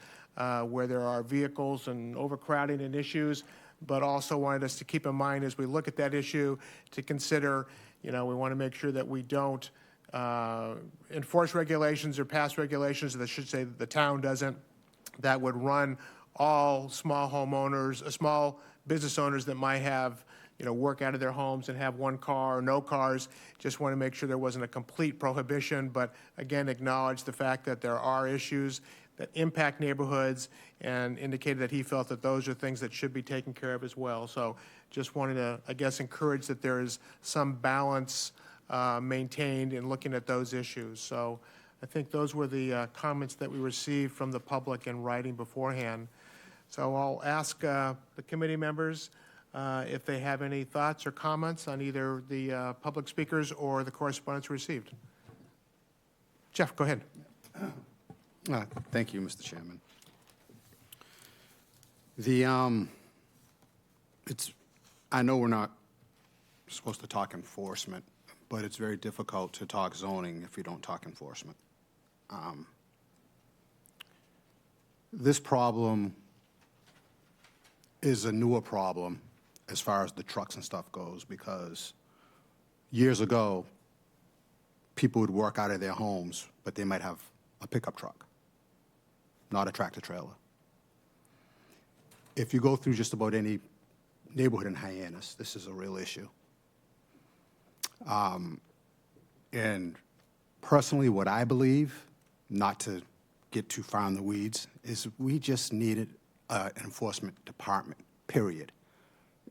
[SPEAKER 1] where there are vehicles and overcrowding and issues, but also wanted us to keep in mind as we look at that issue to consider, we want to make sure that we don't enforce regulations or pass regulations, that should say that the town doesn't, that would run all small homeowners, small business owners that might have, work out of their homes and have 1 car or no cars. Just want to make sure there wasn't a complete prohibition, but again, acknowledge the fact that there are issues that impact neighborhoods, and indicated that he felt that those are things that should be taken care of as well. So just wanted to, I guess, encourage that there is some balance maintained in looking at those issues. So I think those were the comments that we received from the public in writing beforehand. So I'll ask the committee members if they have any thoughts or comments on either the public speakers or the correspondence received. Jeff, go ahead.
[SPEAKER 13] Thank you, Mr. Chairman. I know we're not supposed to talk enforcement, but it's very difficult to talk zoning if you don't talk enforcement. This problem is a newer problem as far as the trucks and stuff goes, because years ago, people would work out of their homes, but they might have a pickup truck, not a tractor trailer. If you go through just about any neighborhood in Hyannis, this is a real issue. And personally, what I believe, not to get too far in the weeds, is we just needed an enforcement department, period.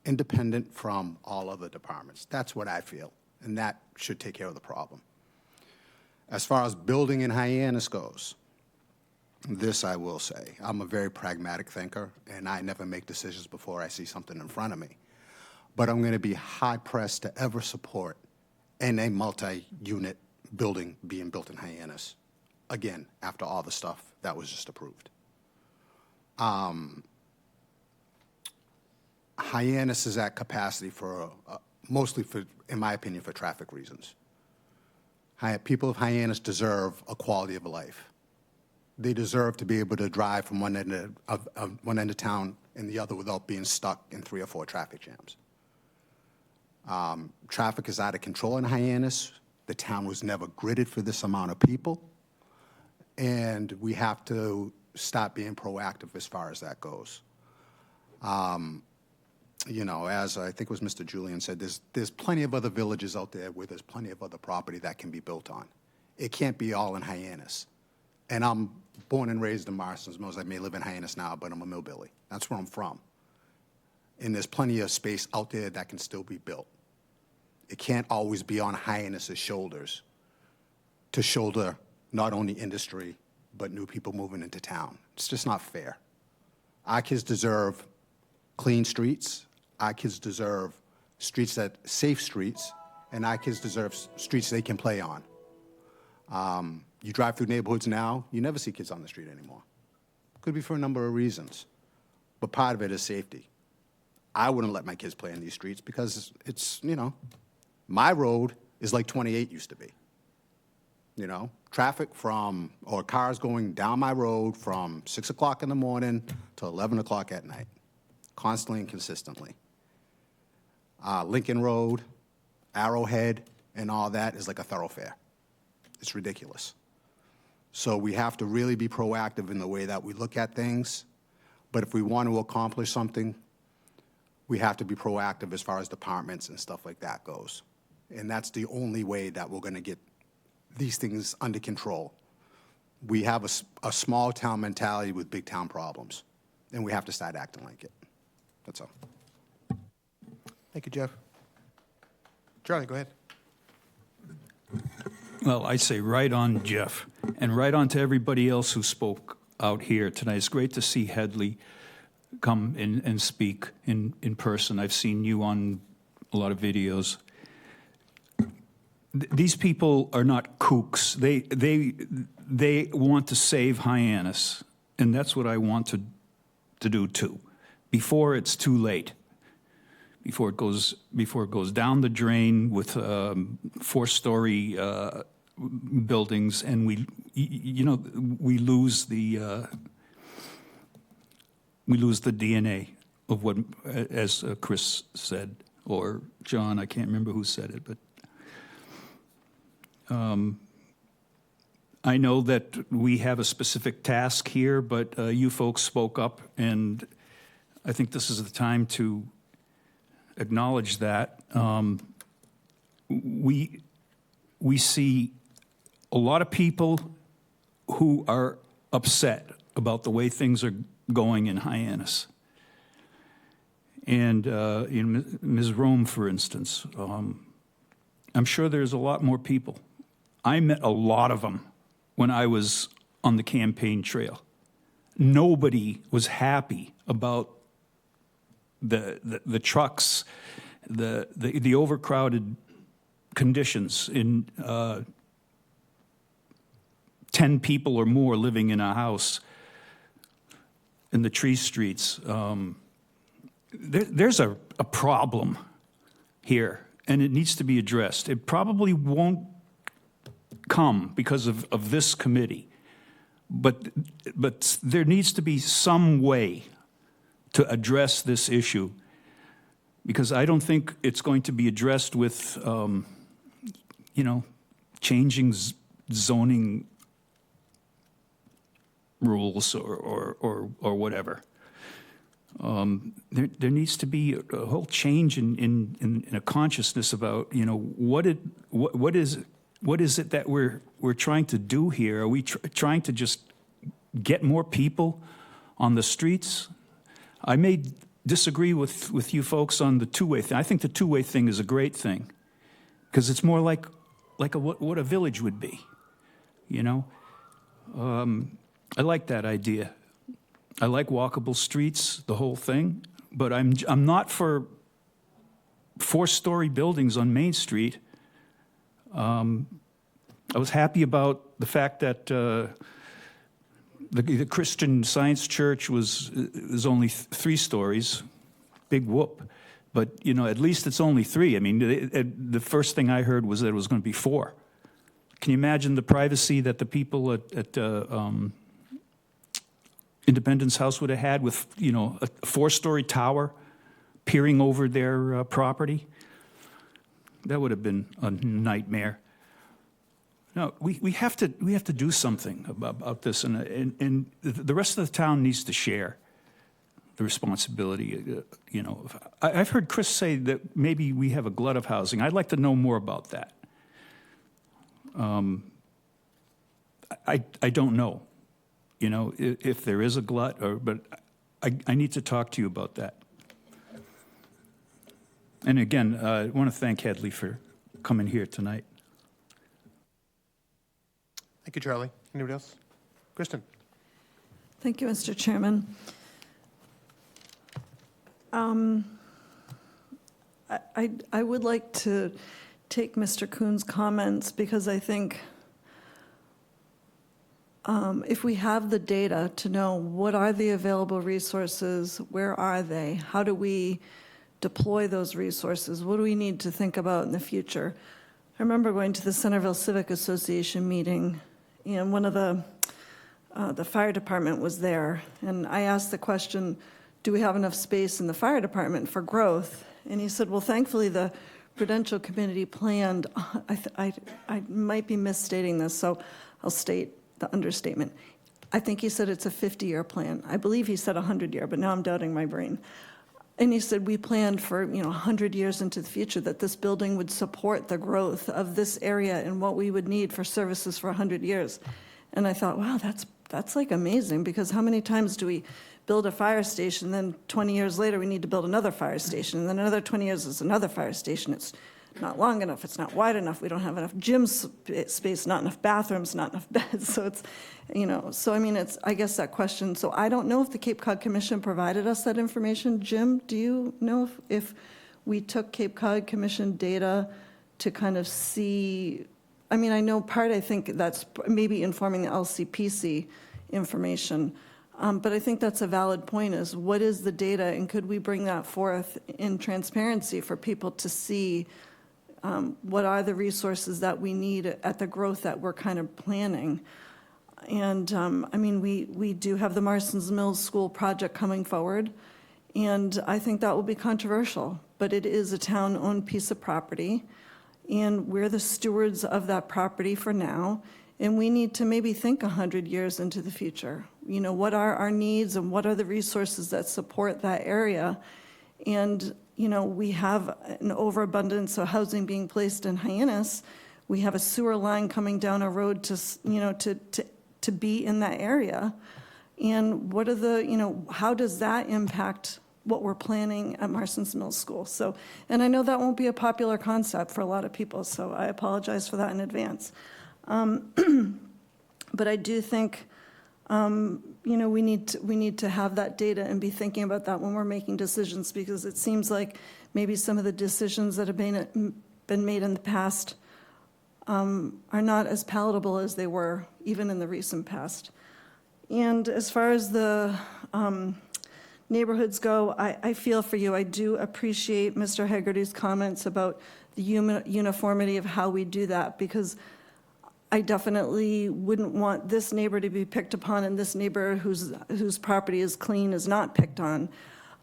[SPEAKER 13] Independent from all other departments. That's what I feel, and that should take care of the problem. As far as building in Hyannis goes, this I will say, I'm a very pragmatic thinker, and I never make decisions before I see something in front of me. But I'm going to be high-pressed to ever support a multi-unit building being built in Hyannis, again, after all the stuff that was just approved. Hyannis is at capacity for, mostly for, in my opinion, for traffic reasons. People of Hyannis deserve a quality of life. They deserve to be able to drive from one end of town and the other without being stuck in 3 or 4 traffic jams. Traffic is out of control in Hyannis. The town was never gridded for this amount of people. And we have to stop being proactive as far as that goes. You know, as I think it was Mr. Julian said, there's plenty of other villages out there where there's plenty of other property that can be built on. It can't be all in Hyannis. And I'm born and raised in Marston's Mills. I may live in Hyannis now, but I'm a millbilly. That's where I'm from. And there's plenty of space out there that can still be built. It can't always be on Hyannis's shoulders to shoulder not only industry, but new people moving into town. It's just not fair. Our kids deserve clean streets. Our kids deserve safe streets, and our kids deserve streets they can play on. You drive through neighborhoods now, you never see kids on the street anymore. Could be for a number of reasons, but part of it is safety. I wouldn't let my kids play in these streets because it's, you know, my road is like 28 used to be. You know, traffic or cars going down my road from 6 o'clock in the morning to 11 o'clock at night, constantly and consistently. Lincoln Road, Arrowhead, and all that is like a thoroughfare. It's ridiculous. So we have to really be proactive in the way that we look at things. But if we want to accomplish something, we have to be proactive as far as departments and stuff like that goes. And that's the only way that we're going to get these things under control. We have a small town mentality with big town problems, and we have to start acting like it. That's all.
[SPEAKER 1] Thank you, Jeff. Charlie, go ahead.
[SPEAKER 14] Well, I say right on, Jeff, and right on to everybody else who spoke out here tonight. It's great to see Headley come in and speak in person. I've seen you on a lot of videos. These people are not kooks. They want to save Hyannis, and that's what I want to do too, before it's too late. Before it goes down the drain with 4-story buildings, and we lose the DNA of what, as Chris said, or John, I can't remember who said it, but I know that we have a specific task here, but you folks spoke up, and I think this is the time to acknowledge that. We see a lot of people who are upset about the way things are going in Hyannis. And Ms. Rome, for instance, I'm sure there's a lot more people. I met a lot of them when I was on the campaign trail. Nobody was happy about the trucks, the overcrowded conditions in 10 people or more living in a house in the tree streets. There's a problem here, and it needs to be addressed. It probably won't come because of this committee, but there needs to be some way to address this issue, because I don't think it's going to be addressed with, changing zoning rules or whatever. There needs to be a whole change in a consciousness about, what is What is it that we're trying to do here? Are we trying to just get more people on the streets? I may disagree with you folks on the two-way thing. I think the two-way thing is a great thing because it's more like what a village would be, you know? I like that idea. I like walkable streets, the whole thing, but I'm not for four-story buildings on Main Street. I was happy about the fact that the Christian Science Church was only 3 stories, big whoop. But, you know, at least it's only 3. I mean, the first thing I heard was that it was going to be 4. Can you imagine the privacy that the people at Independence House would have had with, you know, a 4-story tower peering over their property? That would have been a nightmare. No, we have to do something about this, and the rest of the town needs to share the responsibility. You know, I've heard Chris say that maybe we have a glut of housing. I'd like to know more about that. I don't know, you know, if there is a glut, but I need to talk to you about that. And again, I want to thank Headley for coming here tonight.
[SPEAKER 1] Thank you, Charlie. Anybody else? Kristen?
[SPEAKER 2] Thank you, Mr. Chairman. I would like to take Mr. Kuhn's comments because I think if we have the data to know what are the available resources, where are they, how do we deploy those resources, what do we need to think about in the future? I remember going to the Centerville Civic Association meeting, and one of the fire department was there, and I asked the question, do we have enough space in the fire department for growth? And he said, well, thankfully the Prudential Committee planned, I might be misstating this, so I'll state the understatement. I think he said it's a 50-year plan. I believe he said 100-year, but now I'm doubting my brain. And he said, we planned for 100 years into the future that this building would support the growth of this area and what we would need for services for 100 years. And I thought, wow, that's like amazing, because how many times do we build a fire station, then 20 years later we need to build another fire station, and then another 20 years is another fire station. It's not long enough, it's not wide enough, we don't have enough gym space, not enough bathrooms, not enough beds. So it's, so I mean, it's, I guess that question. So I don't know if the Cape Cod Commission provided us that information. Jim, do you know if we took Cape Cod Commission data to kind of see, I mean, I know I think that's maybe informing the LCPC information. But I think that's a valid point, is what is the data, and could we bring that forth in transparency for people to see what are the resources that we need at the growth that we're kind of planning. And I mean, we do have the Marston's Mills School project coming forward, and I think that will be controversial, but it is a town-owned piece of property, and we're the stewards of that property for now. And we need to maybe think 100 years into the future. What are our needs and what are the resources that support that area? And, we have an overabundance of housing being placed in Hyannis. We have a sewer line coming down a road to be in that area. And what are the, how does that impact what we're planning at Marston's Mills School? So, and I know that won't be a popular concept for a lot of people, so I apologize for that in advance. But I do think, we need to have that data and be thinking about that when we're making decisions, because it seems like maybe some of the decisions that have been made in the past are not as palatable as they were even in the recent past. And as far as the neighborhoods go, I feel for you. I do appreciate Mr. Hegarty's comments about the uniformity of how we do that, because I definitely wouldn't want this neighbor to be picked upon and this neighbor whose property is clean is not picked on.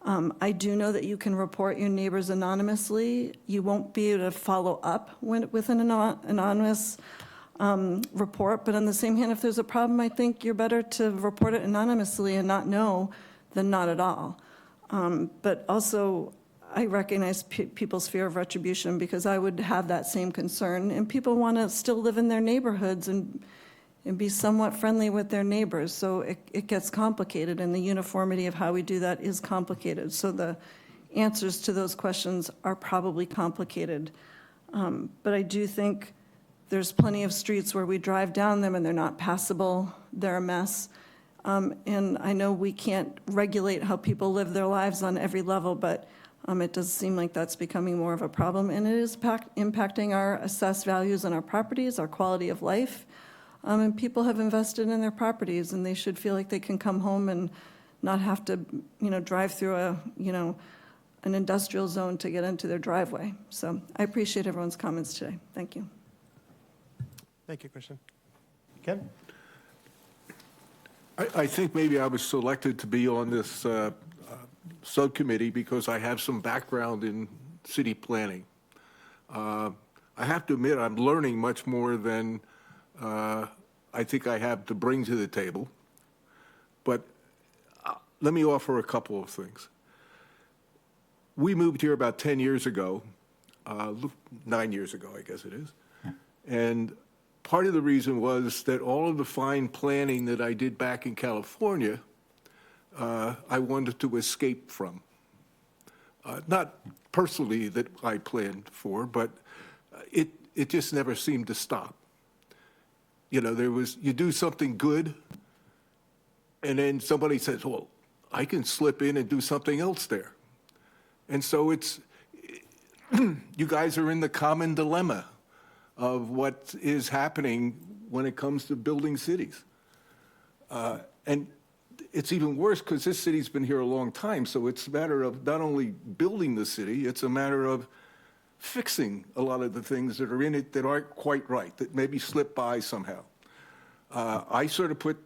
[SPEAKER 2] I do know that you can report your neighbors anonymously. You won't be able to follow up with an anonymous report, but on the same hand, if there's a problem, I think you're better to report it anonymously and not know than not at all. But also, I recognize people's fear of retribution because I would have that same concern. And people want to still live in their neighborhoods and be somewhat friendly with their neighbors. So it gets complicated, and the uniformity of how we do that is complicated. So the answers to those questions are probably complicated. But I do think there's plenty of streets where we drive down them and they're not passable, they're a mess. And I know we can't regulate how people live their lives on every level, but it does seem like that's becoming more of a problem, and it is impacting our assessed values on our properties, our quality of life. And people have invested in their properties, and they should feel like they can come home and not have to, drive through an industrial zone to get into their driveway. So I appreciate everyone's comments today. Thank you.
[SPEAKER 1] Thank you, Kristen. Ken?
[SPEAKER 15] I think maybe I was selected to be on this subcommittee because I have some background in city planning. I have to admit, I'm learning much more than I think I have to bring to the table. But let me offer a couple of things. We moved here about 10 years ago, 9 years ago, I guess it is. And part of the reason was that all of the fine planning that I did back in California, I wanted to escape from. Not personally that I planned for, but it just never seemed to stop. You do something good, and then somebody says, well, I can slip in and do something else there. And so you guys are in the common dilemma of what is happening when it comes to building cities. And it's even worse because this city's been here a long time, so it's a matter of not only building the city, it's a matter of fixing a lot of the things that are in it that aren't quite right, that maybe slip by somehow. I sort of put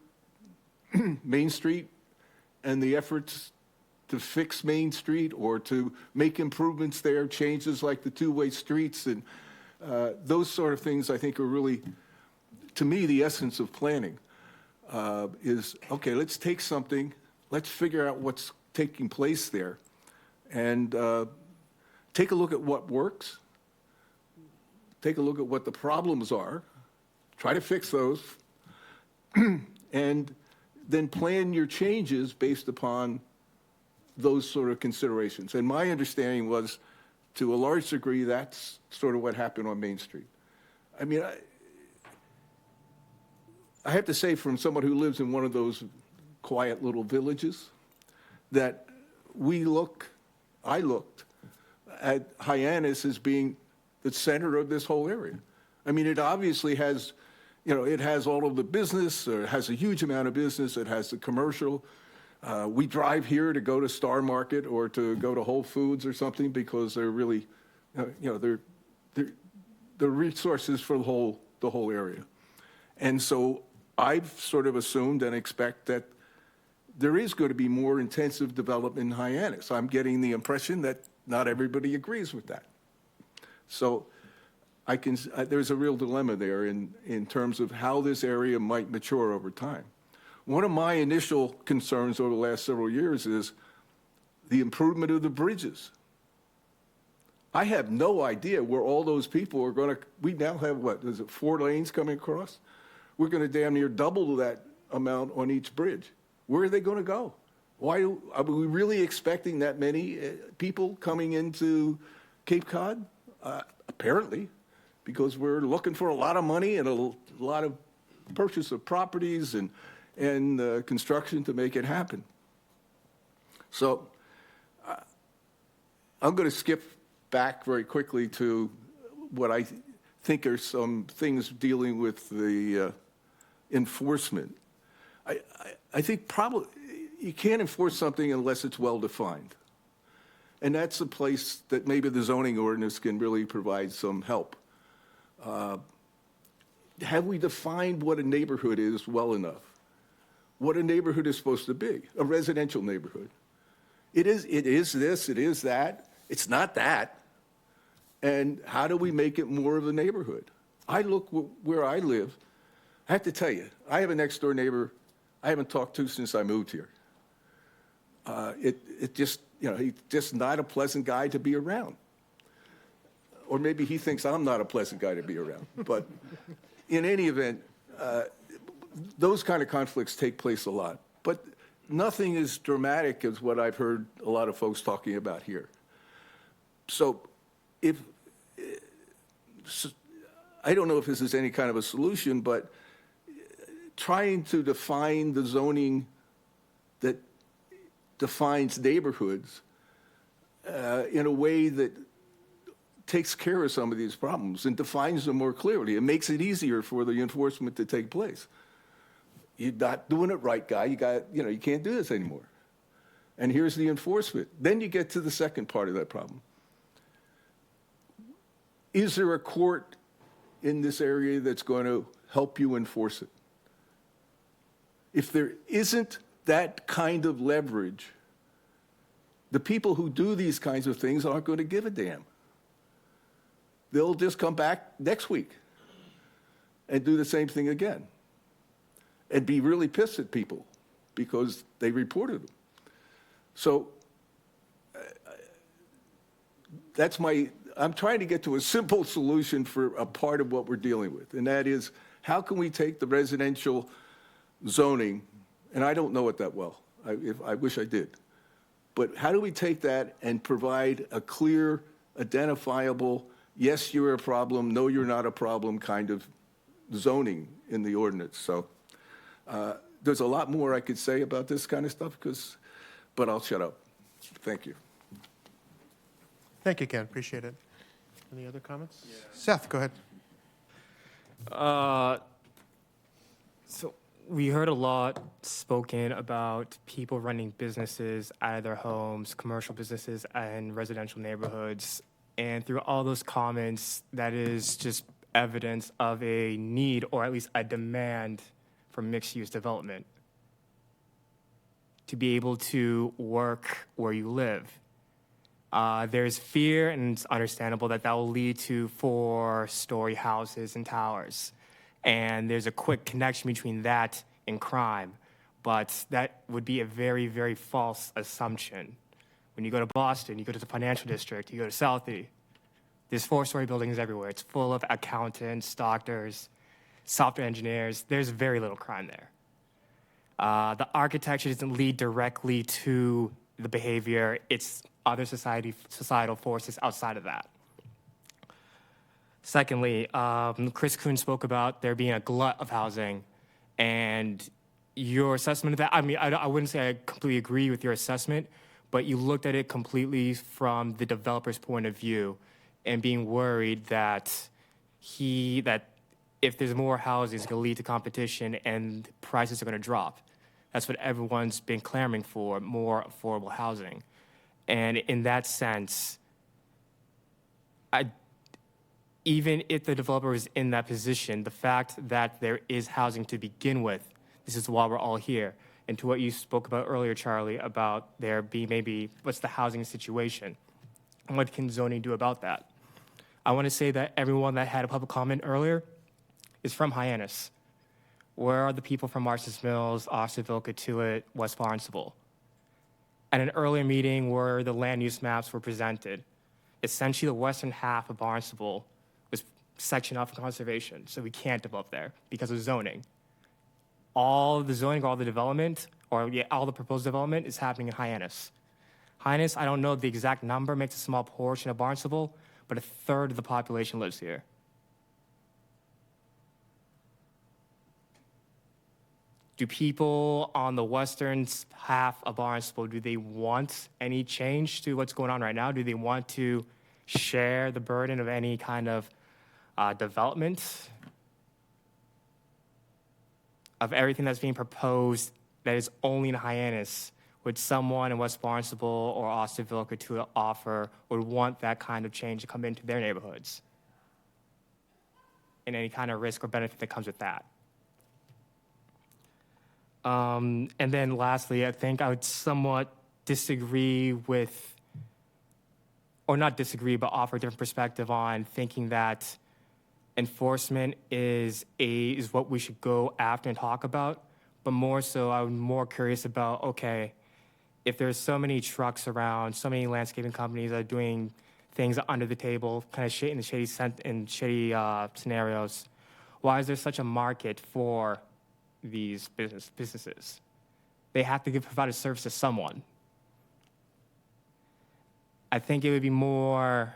[SPEAKER 15] Main Street and the efforts to fix Main Street or to make improvements there, changes like the two-way streets, and those sort of things I think are really, to me, the essence of planning is, okay, let's take something, let's figure out what's taking place there, and take a look at what works, take a look at what the problems are, try to fix those, and then plan your changes based upon those sort of considerations. And my understanding was, to a large degree, that's sort of what happened on Main Street. I mean, I have to say, from someone who lives in one of those quiet little villages, that I looked at Hyannis as being the center of this whole area. I mean, it obviously has, it has all of the business, or it has a huge amount of business, it has the commercial. We drive here to go to Star Market or to go to Whole Foods or something because they're really, they're resources for the whole area. And so I've sort of assumed and expect that there is going to be more intensive development in Hyannis. I'm getting the impression that not everybody agrees with that. So there's a real dilemma there in terms of how this area might mature over time. One of my initial concerns over the last several years is the improvement of the bridges. I have no idea where all those people are going to, we now have, 4 lanes coming across? We're going to damn near double that amount on each bridge. Where are they going to go? Are we really expecting that many people coming into Cape Cod? Apparently, because we're looking for a lot of money and a lot of purchase of properties and construction to make it happen. So I'm going to skip back very quickly to what I think are some things dealing with the enforcement. I think probably you can't enforce something unless it's well-defined. And that's a place that maybe the zoning ordinance can really provide some help. Have we defined what a neighborhood is well enough? What a neighborhood is supposed to be, a residential neighborhood. It is this, it is that, it's not that. And how do we make it more of a neighborhood? I look where I live. I have to tell you, I have a next door neighbor I haven't talked to since I moved here. it just, he's just not a pleasant guy to be around. Or maybe he thinks I'm not a pleasant guy to be around. But in any event, those kind of conflicts take place a lot. But nothing as dramatic as what I've heard a lot of folks talking about here. So I don't know if this is any kind of a solution, but trying to define the zoning that defines neighborhoods in a way that takes care of some of these problems and defines them more clearly. It makes it easier for the enforcement to take place. You're not doing it right, guy. You can't do this anymore. And here's the enforcement. Then you get to the second part of that problem. Is there a court in this area that's going to help you enforce it? If there isn't that kind of leverage, the people who do these kinds of things aren't going to give a damn. They'll just come back next week and do the same thing again and be really pissed at people because they reported them. So I'm trying to get to a simple solution for a part of what we're dealing with, and that is, how can we take the residential zoning, and I don't know it that well, I wish I did, but how do we take that and provide a clear, identifiable, yes, you're a problem, no, you're not a problem kind of zoning in the ordinance? So there's a lot more I could say about this kind of stuff, but I'll shut up. Thank you.
[SPEAKER 1] Thank you, Ken. Appreciate it. Any other comments? Yeah. Seth, go ahead.
[SPEAKER 4] So we heard a lot spoken about people running businesses out of their homes, commercial businesses in residential neighborhoods. And through all those comments, that is just evidence of a need, or at least a demand, for mixed-use development. To be able to work where you live. There's fear, and it's understandable that will lead to 4-story houses and towers. And there's a quick connection between that and crime. But that would be a very, very false assumption. When you go to Boston, you go to the financial district, you go to Southie, there's 4-story buildings everywhere. It's full of accountants, doctors, software engineers. There's very little crime there. The architecture doesn't lead directly to the behavior. It's other societal forces outside of that. Secondly, Chris Kuhn spoke about there being a glut of housing, and your assessment of that, I wouldn't say I completely agree with your assessment, but you looked at it completely from the developer's point of view and being worried that if there's more housing, it's going to lead to competition and prices are going to drop. That's what everyone's been clamoring for, more affordable housing. And in that sense, even if the developer is in that position, the fact that there is housing to begin with, this is why we're all here. And to what you spoke about earlier, Charlie, about there being maybe what's the housing situation and what can zoning do about that? I want to say that everyone that had a public comment earlier is from Hyannis. Where are the people from Marcus Mills, Osterville, Cotuit, West Barnstable? At an earlier meeting where the land use maps were presented, essentially the western half of Barnstable was sectioned off for conservation, so we can't develop there because of zoning. All the zoning, all the development, all the proposed development is happening in Hyannis. Hyannis, I don't know the exact number, makes a small portion of Barnstable, but 1/3 of the population lives here. Do people on the western half of Barnstable, do they want any change to what's going on right now? Do they want to share the burden of any kind of development of everything that's being proposed that is only in Hyannis? Would someone in West Barnstable or Osterville, Cotuit offer, would want that kind of change to come into their neighborhoods? And any kind of risk or benefit that comes with that? And then lastly, I think I would somewhat disagree with, or not disagree, but offer a different perspective on thinking that enforcement is what we should go after and talk about. But more so, I'm more curious about, okay, if there's so many trucks around, so many landscaping companies that are doing things under the table, kind of in shady scenarios, why is there such a market for these businesses? They have to provide a service to someone. I think it would be more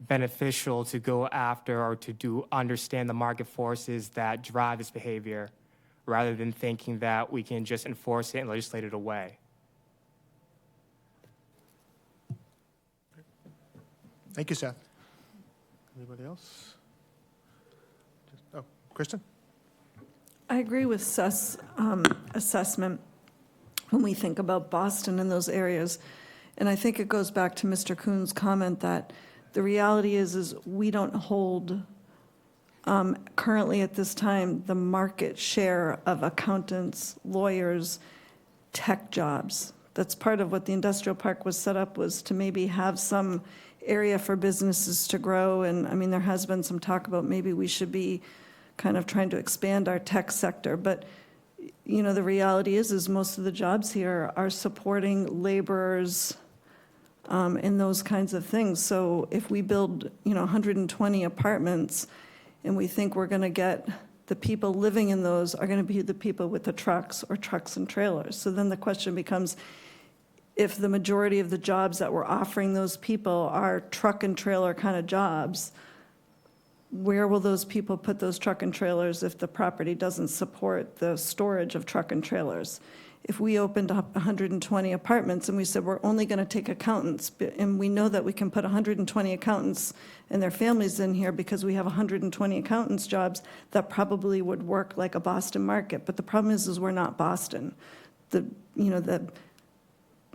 [SPEAKER 4] beneficial to go after or to understand the market forces that drive this behavior rather than thinking that we can just enforce it and legislate it away.
[SPEAKER 1] Thank you, Seth. Anybody else? Oh, Kristen?
[SPEAKER 2] I agree with Seth's assessment when we think about Boston and those areas. And I think it goes back to Mr. Kuhn's comment that the reality is we don't hold currently at this time the market share of accountants, lawyers, tech jobs. That's part of what the industrial park was set up, was to maybe have some area for businesses to grow. And I mean, there has been some talk about maybe we should be kind of trying to expand our tech sector. But, you know, the reality is most of the jobs here are supporting laborers and those kinds of things. So if we build, 120 apartments and we think we're going to get the people living in those are going to be the people with the trucks or trucks and trailers. So then the question becomes, if the majority of the jobs that we're offering those people are truck and trailer kind of jobs, where will those people put those truck and trailers if the property doesn't support the storage of truck and trailers? If we opened up 120 apartments and we said we're only going to take accountants, and we know that we can put 120 accountants and their families in here because we have 120 accountants jobs, that probably would work like a Boston market. But the problem is we're not Boston. The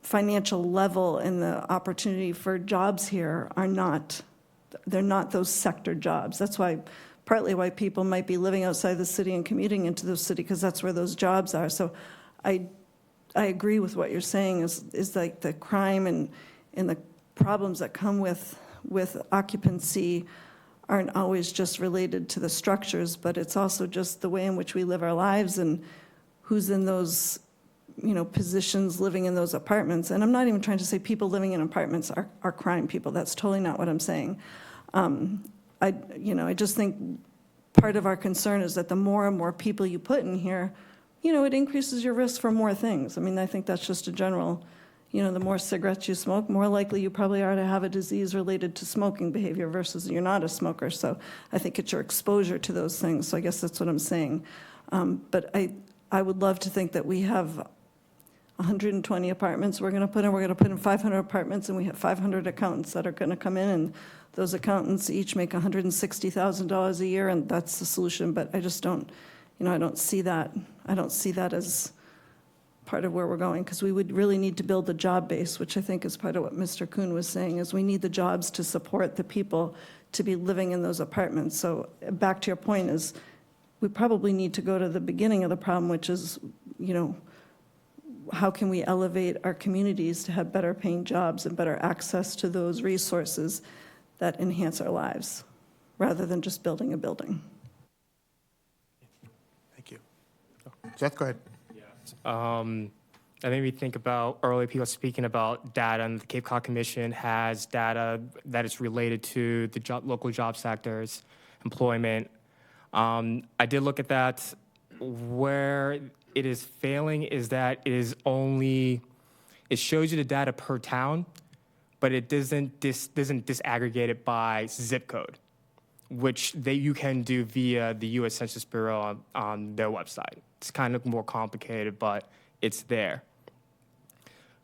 [SPEAKER 2] financial level and the opportunity for jobs here are not, they're not those sector jobs. That's why, partly why people might be living outside the city and commuting into the city, because that's where those jobs are. So I agree with what you're saying is like the crime and the problems that come with occupancy aren't always just related to the structures, but it's also just the way in which we live our lives and who's in those positions living in those apartments. And I'm not even trying to say people living in apartments are crime people. That's totally not what I'm saying. I just think part of our concern is that the more and more people you put in here, it increases your risk for more things. I mean, I think that's just a general, the more cigarettes you smoke, more likely you probably are to have a disease related to smoking behavior versus you're not a smoker. So I think it's your exposure to those things. So I guess that's what I'm saying. But I would love to think that we have 120 apartments we're going to put in 500 apartments, and we have 500 accountants that are going to come in, and those accountants each make $160,000 a year, and that's the solution. But I just don't, I don't see that. I don't see that as part of where we're going, because we would really need to build the job base, which I think is part of what Mr. Kuhn was saying, is we need the jobs to support the people to be living in those apartments. So back to your point is we probably need to go to the beginning of the problem, which is, how can we elevate our communities to have better paying jobs and better access to those resources that enhance our lives, rather than just building a building.
[SPEAKER 1] Thank you. Seth, go ahead.
[SPEAKER 4] That made me think about earlier people speaking about data, and the Cape Cod Commission has data that is related to the local job sectors, employment. I did look at that. Where it is failing is that it shows you the data per town, but it doesn't disaggregate it by zip code, which you can do via the U.S. Census Bureau on their website. It's kind of more complicated, but it's there.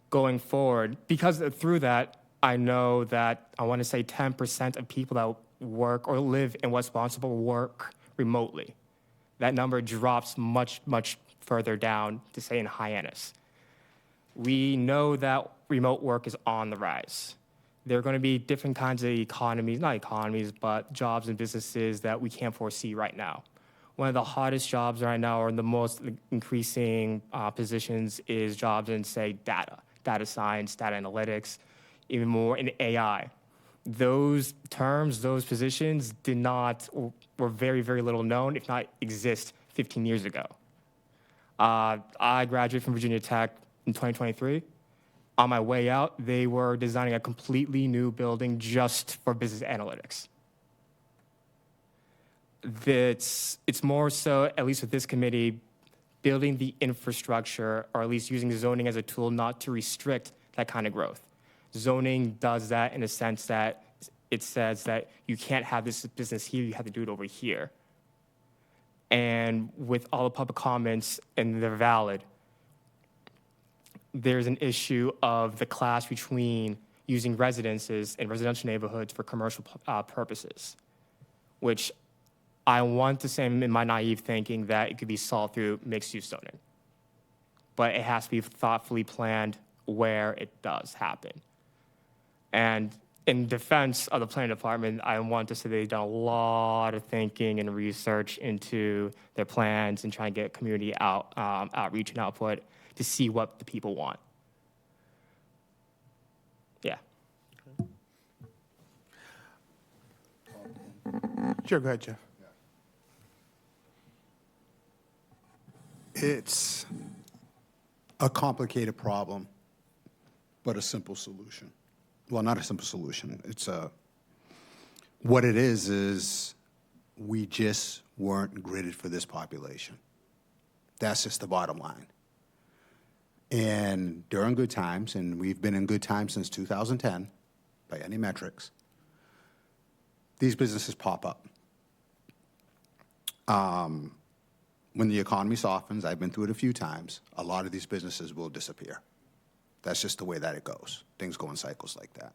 [SPEAKER 4] Going forward, because through that, I know that I want to say 10% of people that work or live in West Barnstable work remotely. That number drops much, much further down to say in Hyannis. We know that remote work is on the rise. There are going to be different kinds of but jobs and businesses that we can't foresee right now. One of the hottest jobs right now, or the most increasing positions, is jobs in, say, data science, data analytics, even more in AI. Those terms, those positions were very, very little known, if not exist 15 years ago. I graduated from Virginia Tech in 2023. On my way out, they were designing a completely new building just for business analytics. It's more so, at least with this committee, building the infrastructure, or at least using zoning as a tool not to restrict that kind of growth. Zoning does that in a sense that it says that you can't have this business here, you have to do it over here. And with all the public comments, and they're valid, there's an issue of the clash between using residences in residential neighborhoods for commercial purposes, which I want to say in my naive thinking that it could be solved through mixed-use zoning. But it has to be thoughtfully planned where it does happen. And in defense of the planning department, I want to say they've done a lot of thinking and research into their plans and trying to get community outreach and output to see what the people want. Yeah.
[SPEAKER 1] Sure, go ahead, Jeff.
[SPEAKER 13] It's a complicated problem, but a simple solution. Well, not a simple solution. It's what it is we just weren't gridded for this population. That's just the bottom line. And during good times, and we've been in good times since 2010, by any metrics, these businesses pop up. When the economy softens, I've been through it a few times, a lot of these businesses will disappear. That's just the way that it goes. Things go in cycles like that.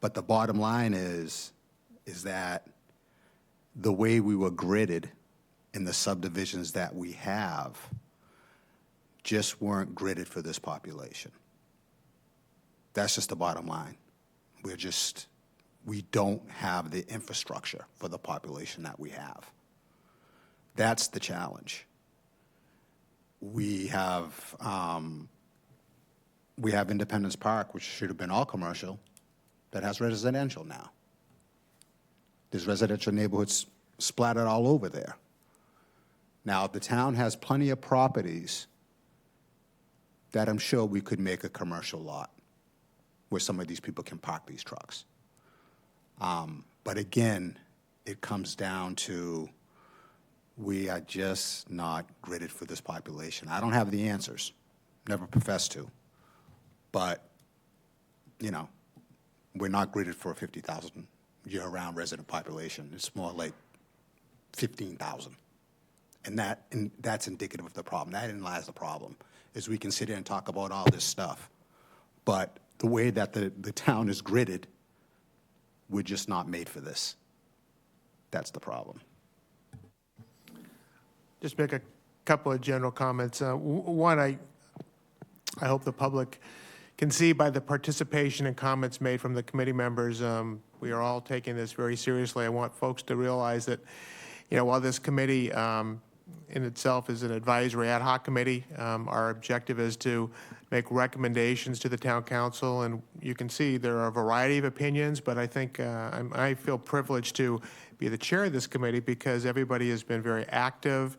[SPEAKER 13] But the bottom line is that the way we were gridded in the subdivisions that we have just weren't gridded for this population. That's just the bottom line. We don't have the infrastructure for the population that we have. That's the challenge. We have Independence Park, which should have been all commercial, that has residential now. There's residential neighborhoods splattered all over there. Now, the town has plenty of properties that I'm sure we could make a commercial lot where some of these people can park these trucks. But again, it comes down to we are just not gridded for this population. I don't have the answers, never professed to, but, you know, we're not gridded for a 50,000 year-round resident population. It's more like 15,000. And that's indicative of the problem. That lies the problem, is we can sit here and talk about all this stuff, but the way that the town is gridded, we're just not made for this. That's the problem.
[SPEAKER 1] Just make a couple of general comments. One, I hope the public can see by the participation and comments made from the committee members, we are all taking this very seriously. I want folks to realize that, you know, while this committee in itself is an advisory ad hoc committee, our objective is to make recommendations to the town council, and you can see there are a variety of opinions, but I think I feel privileged to be the chair of this committee because everybody has been very active,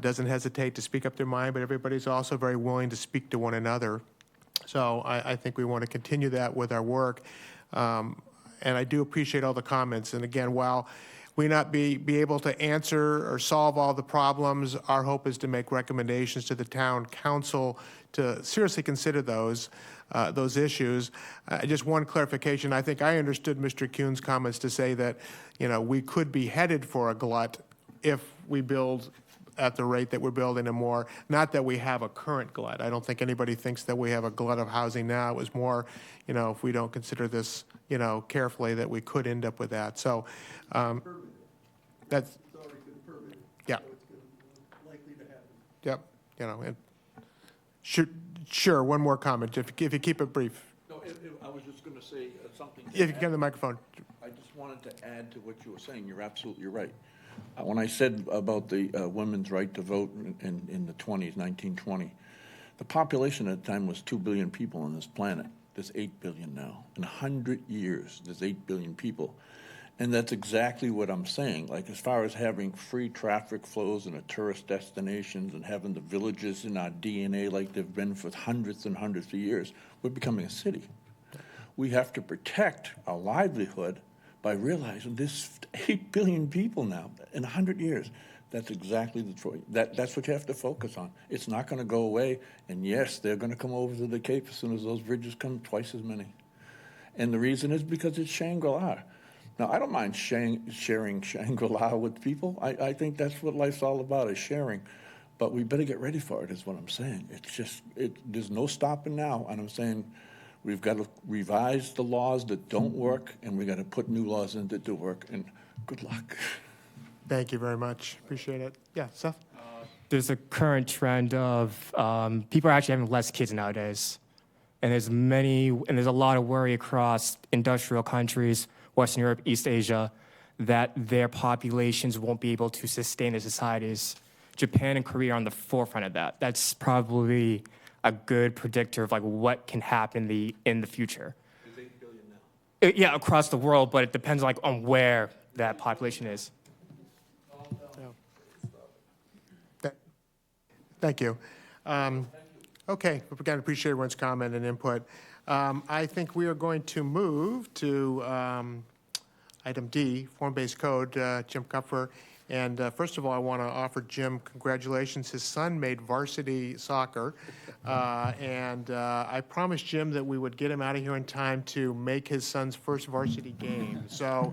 [SPEAKER 1] doesn't hesitate to speak up their mind, but everybody's also very willing to speak to one another. So I think we want to continue that with our work. And I do appreciate all the comments. And again, while we not be able to answer or solve all the problems, our hope is to make recommendations to the town council to seriously consider those issues. Just one clarification. I think I understood Mr. Kuhn's comments to say that, you know, we could be headed for a glut if we build at the rate that we're building, and more, not that we have a current glut. I don't think anybody thinks that we have a glut of housing now. It was more, you know, if we don't consider this, you know, carefully, that we could end up with that. So that's, yeah.
[SPEAKER 10] Likely to happen.
[SPEAKER 1] Yep, you know, and sure, one more comment, if you keep it brief.
[SPEAKER 8] No, I was just going to say something.
[SPEAKER 1] If you can get the microphone.
[SPEAKER 8] I just wanted to add to what you were saying. You're absolutely right. When I said about the women's right to vote in the 1920, the population at the time was 2 billion people on this planet. There's 8 billion now. In 100 years, there's 8 billion people. And that's exactly what I'm saying. Like, as far as having free traffic flows and the tourist destinations and having the villages in our DNA like they've been for hundreds and hundreds of years, we're becoming a city. We have to protect our livelihood by realizing there's 8 billion people now in 100 years. That's exactly the choice. That's what you have to focus on. It's not going to go away. And yes, they're going to come over to the Cape as soon as those bridges come, twice as many. And the reason is because it's Shangri-La. Now, I don't mind sharing Shangri-La with people. I think that's what life's all about, is sharing. But we better get ready for it, is what I'm saying. It's just, there's no stopping now. And I'm saying we've got to revise the laws that don't work, and we've got to put new laws in that do work. And good luck.
[SPEAKER 1] Thank you very much. Appreciate it. Yeah, Seth?
[SPEAKER 4] There's a current trend of people are actually having less kids nowadays. And there's a lot of worry across industrial countries, Western Europe, East Asia, that their populations won't be able to sustain their societies. Japan and Korea are on the forefront of that. That's probably a good predictor of like what can happen in the future.
[SPEAKER 15] There's 8 billion now.
[SPEAKER 4] Yeah, across the world, but it depends like on where that population is.
[SPEAKER 1] Thank you. Okay, again, appreciate everyone's comment and input. I think we are going to move to item D, form-based code, Jim Kupfer. And first of all, I want to offer Jim congratulations. His son made varsity soccer. And I promised Jim that we would get him out of here in time to make his son's first varsity game. So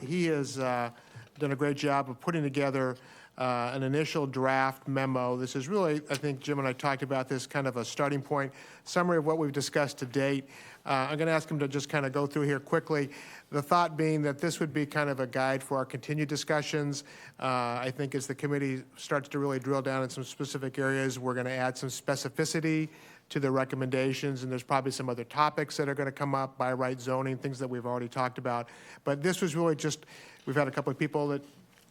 [SPEAKER 1] he has done a great job of putting together an initial draft memo. This is really, I think Jim and I talked about this, kind of a starting point, summary of what we've discussed to date. I'm going to ask him to just kind of go through here quickly. The thought being that this would be kind of a guide for our continued discussions. I think as the committee starts to really drill down in some specific areas, we're going to add some specificity to the recommendations, and there's probably some other topics that are going to come up, by right zoning, things that we've already talked about. But this was really just, we've had a couple of people that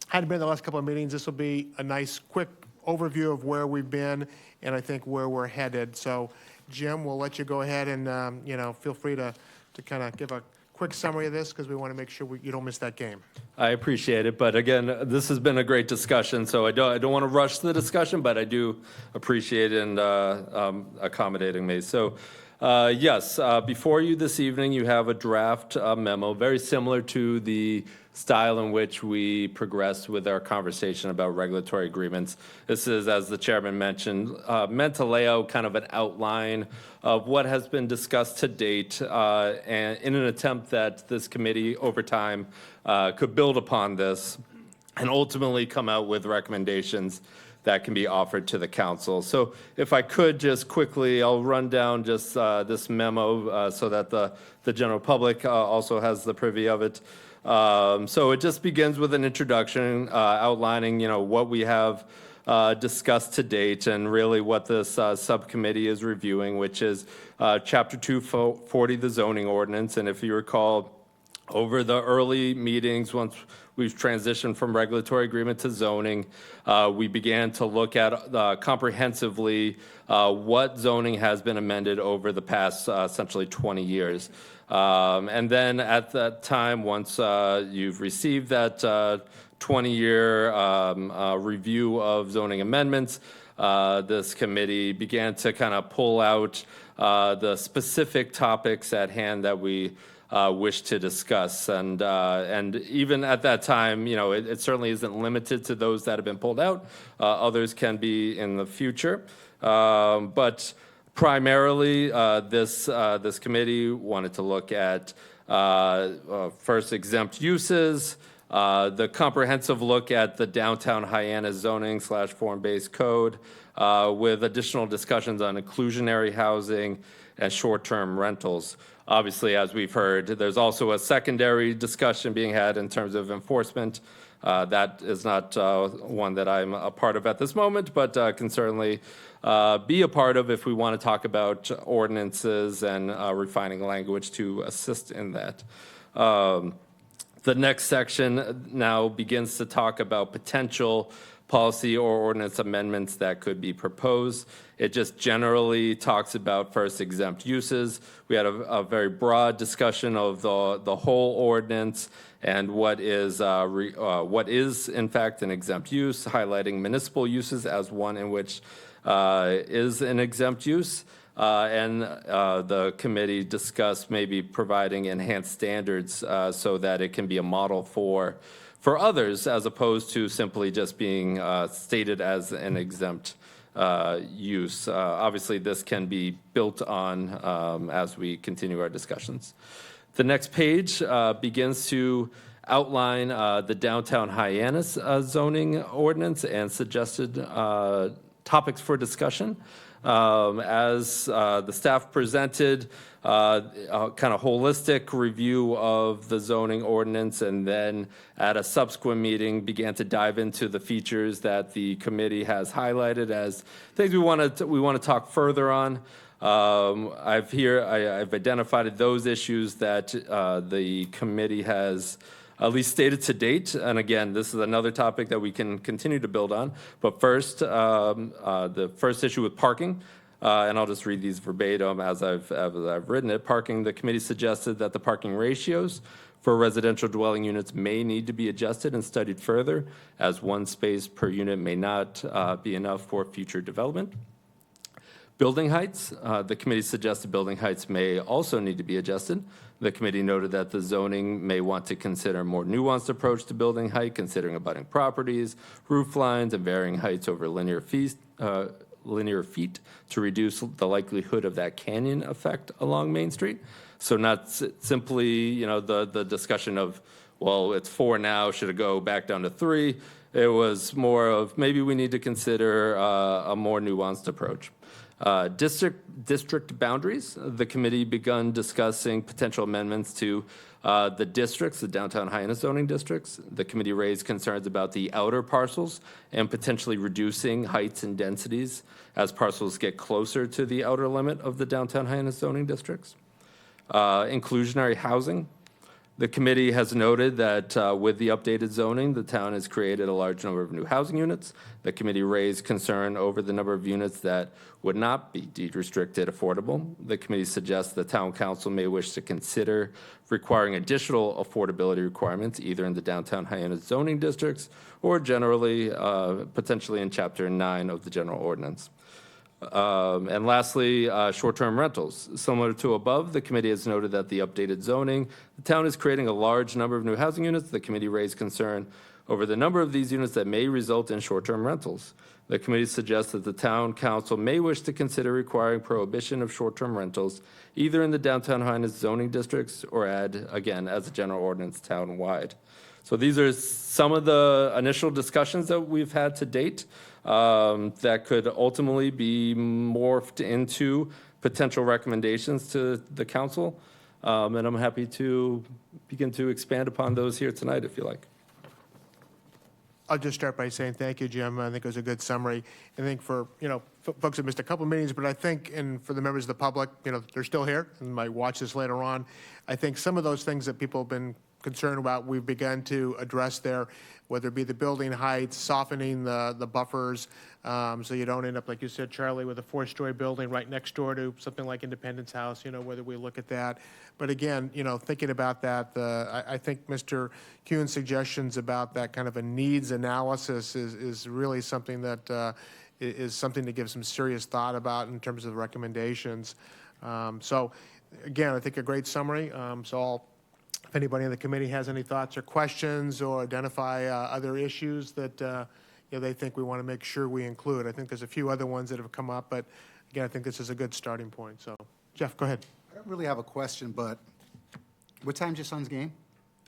[SPEAKER 1] hadn't been in the last couple of meetings. This will be a nice, quick overview of where we've been and I think where we're headed. So, Jim, we'll let you go ahead and, feel free to kind of give a quick summary of this because we want to make sure you don't miss that game.
[SPEAKER 16] I appreciate it. But again, this has been a great discussion, so I don't want to rush the discussion, but I do appreciate and accommodating me. So, yes, before you this evening, you have a draft memo, very similar to the style in which we progressed with our conversation about regulatory agreements. This is, as the chairman mentioned, meant to lay out kind of an outline of what has been discussed to date, and in an attempt that this committee over time could build upon this and ultimately come out with recommendations that can be offered to the council. So if I could just quickly, I'll run down just this memo so that the general public also has the privy of it. So it just begins with an introduction outlining, what we have discussed to date and really what this subcommittee is reviewing, which is Chapter 240, the zoning ordinance. And if you recall, over the early meetings, once we've transitioned from regulatory agreement to zoning, we began to look at comprehensively what zoning has been amended over the past essentially 20 years. And then at that time, once you've received that 20-year review of zoning amendments, this committee began to kind of pull out the specific topics at hand that we wish to discuss. And even at that time, it certainly isn't limited to those that have been pulled out. Others can be in the future. But primarily, this committee wanted to look at first exempt uses, the comprehensive look at the downtown Hyannis zoning / form-based code, with additional discussions on inclusionary housing and short-term rentals. Obviously, as we've heard, there's also a secondary discussion being had in terms of enforcement. That is not one that I'm a part of at this moment, but can certainly be a part of if we want to talk about ordinances and refining language to assist in that. The next section now begins to talk about potential policy or ordinance amendments that could be proposed. It just generally talks about first exempt uses. We had a very broad discussion of the whole ordinance and what is in fact an exempt use, highlighting municipal uses as one in which is an exempt use. And the committee discussed maybe providing enhanced standards so that it can be a model for others, as opposed to simply just being stated as an exempt use. Obviously, this can be built on as we continue our discussions. The next page begins to outline the downtown Hyannis zoning ordinance and suggested topics for discussion. As the staff presented, a kind of holistic review of the zoning ordinance, and then at a subsequent meeting began to dive into the features that the committee has highlighted as things we want to talk further on. I've identified those issues that the committee has at least stated to date. And again, this is another topic that we can continue to build on. But first, the first issue with parking, and I'll just read these verbatim as I've written it. Parking, the committee suggested that the parking ratios for residential dwelling units may need to be adjusted and studied further, as one space per unit may not be enough for future development. Building heights, the committee suggested building heights may also need to be adjusted. The committee noted that the zoning may want to consider a more nuanced approach to building height, considering abutting properties, roof lines, and varying heights over linear feet to reduce the likelihood of that canyon effect along Main Street. So not simply, the discussion of, well, it's 4 now, should it go back down to 3? It was more of maybe we need to consider a more nuanced approach. District boundaries, the committee begun discussing potential amendments to the districts, the downtown Hyannis zoning districts. The committee raised concerns about the outer parcels and potentially reducing heights and densities as parcels get closer to the outer limit of the downtown Hyannis zoning districts. Inclusionary housing. The committee has noted that with the updated zoning, the town has created a large number of new housing units. The committee raised concern over the number of units that would not be deed-restricted affordable. The committee suggests the town council may wish to consider requiring additional affordability requirements, either in the downtown Hyannis zoning districts or generally, potentially in Chapter 9 of the general ordinance. And lastly, short-term rentals. Similar to above, the committee has noted that the updated zoning, the town is creating a large number of new housing units. The committee raised concern over the number of these units that may result in short-term rentals. The committee suggests that the town council may wish to consider requiring prohibition of short-term rentals, either in the downtown Hyannis zoning districts or add, again, as a general ordinance town-wide. So these are some of the initial discussions that we've had to date. That could ultimately be morphed into potential recommendations to the council. And I'm happy to begin to expand upon those here tonight, if you like.
[SPEAKER 1] I'll just start by saying thank you, Jim. I think it was a good summary. I think for, folks that missed a couple meetings, but I think, and for the members of the public, they're still here and might watch this later on. I think some of those things that people have been concerned about, we've begun to address there, whether it be the building heights, softening the buffers, so you don't end up, like you said, Charlie, with a 4-story building right next door to something like Independence House, whether we look at that. But again, thinking about that, I think Mr. Kuhn's suggestions about that kind of a needs analysis is really something that is something to give some serious thought about in terms of the recommendations. So again, I think a great summary. If anybody in the committee has any thoughts or questions or identify other issues that they think we want to make sure we include. I think there's a few other ones that have come up, but again, I think this is a good starting point. So, Jeff, go ahead.
[SPEAKER 13] I don't really have a question, but what time's your son's game?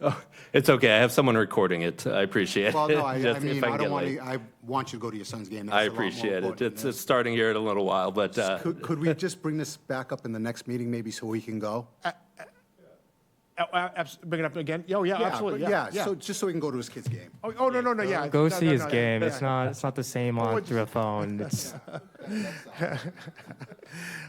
[SPEAKER 16] Oh, it's okay. I have someone recording it. I appreciate it.
[SPEAKER 13] Well, no, I
[SPEAKER 16] Just
[SPEAKER 13] mean,
[SPEAKER 16] if
[SPEAKER 13] I don't
[SPEAKER 16] get
[SPEAKER 13] want
[SPEAKER 16] late.
[SPEAKER 13] to, I want you to go to your son's game. That's
[SPEAKER 16] I
[SPEAKER 13] a lot more
[SPEAKER 16] appreciate it.
[SPEAKER 13] important.
[SPEAKER 16] It's starting here in a little while, but
[SPEAKER 13] Could we just bring this back up in the next meeting, maybe, so we can go?
[SPEAKER 1] Bring it up again. Oh, yeah, absolutely.
[SPEAKER 13] Yeah, so just so we can go to his kid's game.
[SPEAKER 1] Oh, no, yeah.
[SPEAKER 4] Go
[SPEAKER 1] No,
[SPEAKER 4] see
[SPEAKER 1] no,
[SPEAKER 4] his
[SPEAKER 1] no,
[SPEAKER 4] game.
[SPEAKER 1] yeah.
[SPEAKER 4] It's not the same on through a phone. It's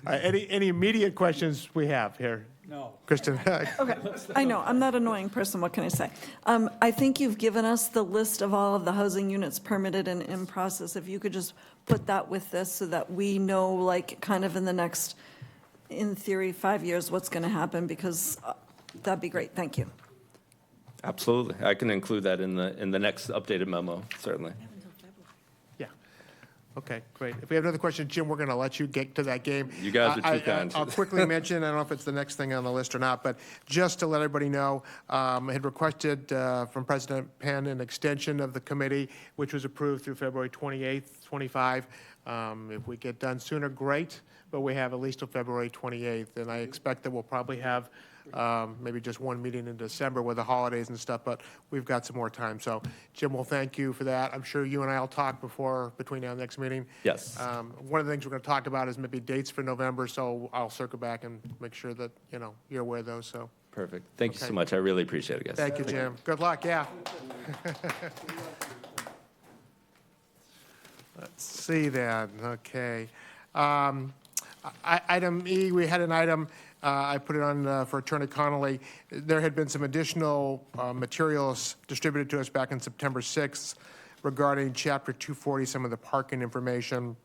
[SPEAKER 1] Any immediate questions we have here?
[SPEAKER 14] No.
[SPEAKER 1] Kristen?
[SPEAKER 2] Okay, I know, I'm not an annoying person, what can I say? I think you've given us the list of all of the housing units permitted and in process. If you could just put that with this so that we know, like, kind of in the next, in theory, 5 years, what's going to happen, because that'd be great, thank you.
[SPEAKER 16] Absolutely. I can include that in the next updated memo, certainly.
[SPEAKER 1] Yeah. Okay, great. If we have another question, Jim, we're going to let you get to that game.
[SPEAKER 16] You guys are too kind.
[SPEAKER 1] I'll quickly mention, I don't know if it's the next thing on the list or not, but just to let everybody know, I had requested from President Penn an extension of the committee, which was approved through February 28th, 25. If we get done sooner, great, but we have at least till February 28th, and I expect that we'll probably have maybe just one meeting in December with the holidays and stuff, but we've got some more time. So, Jim, will thank you for that. I'm sure you and I will talk between now and the next meeting.
[SPEAKER 16] Yes.
[SPEAKER 1] One of the things we're going to talk about is maybe dates for November, so I'll circle back and make sure that, you're aware of those, so.
[SPEAKER 16] Perfect. Thank you
[SPEAKER 1] Okay.
[SPEAKER 16] so much. I really appreciate it, guys.
[SPEAKER 1] Thank you, Jim. Good luck, yeah. Let's see then, okay. Item E, we had an item, I put it on for Attorney Connolly. There had been some additional materials distributed to us back on September 6th regarding Chapter 240, some of the parking information.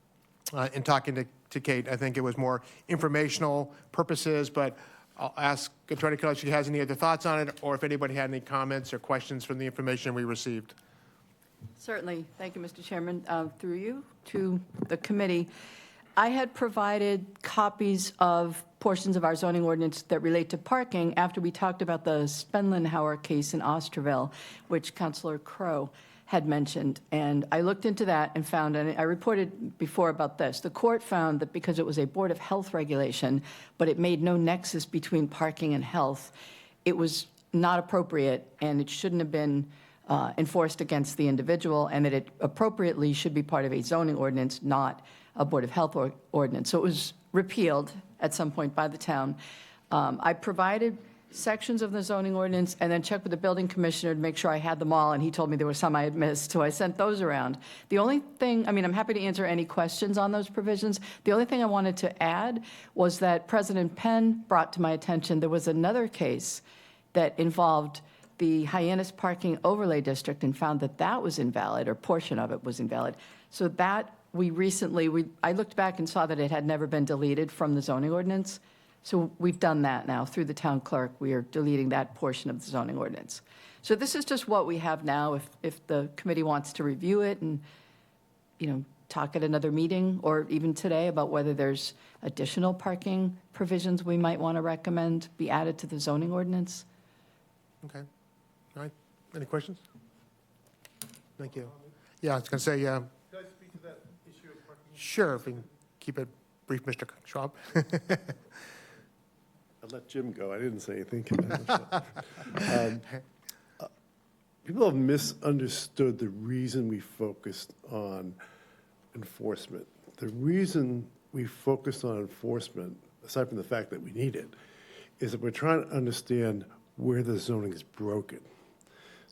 [SPEAKER 1] In talking to Kate, I think it was more informational purposes, but I'll ask Attorney Connolly if she has any other thoughts on it, or if anybody had any comments or questions from the information we received.
[SPEAKER 3] Certainly. Thank you, Mr. Chairman. Through you to the committee, I had provided copies of portions of our zoning ordinance that relate to parking after we talked about the Spenlenhauer case in Osterville, which Councilor Crowe had mentioned. And I looked into that and found, and I reported before about this, the court found that because it was a Board of Health regulation, but it made no nexus between parking and health, it was not appropriate, and it shouldn't have been enforced against the individual, and that it appropriately should be part of a zoning ordinance, not a Board of Health ordinance. So it was repealed at some point by the town. I provided sections of the zoning ordinance and then checked with the building commissioner to make sure I had them all, and he told me there were some I had missed, so I sent those around. The only thing, I'm happy to answer any questions on those provisions. The only thing I wanted to add was that President Penn brought to my attention there was another case that involved the Hyannis Parking Overlay District and found that that was invalid, or portion of it was invalid. So that I looked back and saw that it had never been deleted from the zoning ordinance. So we've done that now through the town clerk. We are deleting that portion of the zoning ordinance. So this is just what we have now. If the committee wants to review it and, talk at another meeting or even today about whether there's additional parking provisions we might want to recommend be added to the zoning ordinance.
[SPEAKER 1] Okay. All right. Any questions? Thank you. Yeah, I was going to say,
[SPEAKER 6] Can I speak to that issue of parking?
[SPEAKER 1] sure, if we can keep it brief, Mr. Schwab.
[SPEAKER 6] I let Jim go. I didn't say anything. People have misunderstood the reason we focused on enforcement. The reason we focused on enforcement, aside from the fact that we need it, is that we're trying to understand where the zoning is broken.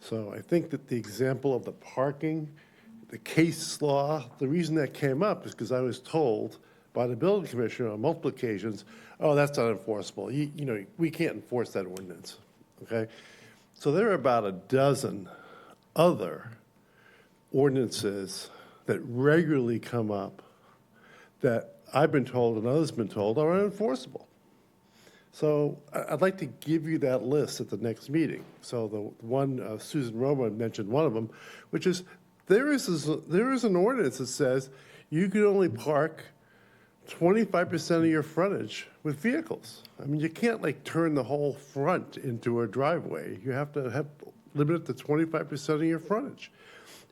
[SPEAKER 6] So I think that the example of the parking, the case law, the reason that came up is because I was told by the building commissioner on multiple occasions, oh, that's not enforceable. We can't enforce that ordinance, okay? So there are about a dozen other ordinances that regularly come up that I've been told and others have been told are unenforceable. So I'd like to give you that list at the next meeting. So the one, Susan Roma mentioned one of them, which is there is an ordinance that says you can only park 25% of your frontage with vehicles. You can't turn the whole front into a driveway. You have to limit it to 25% of your frontage.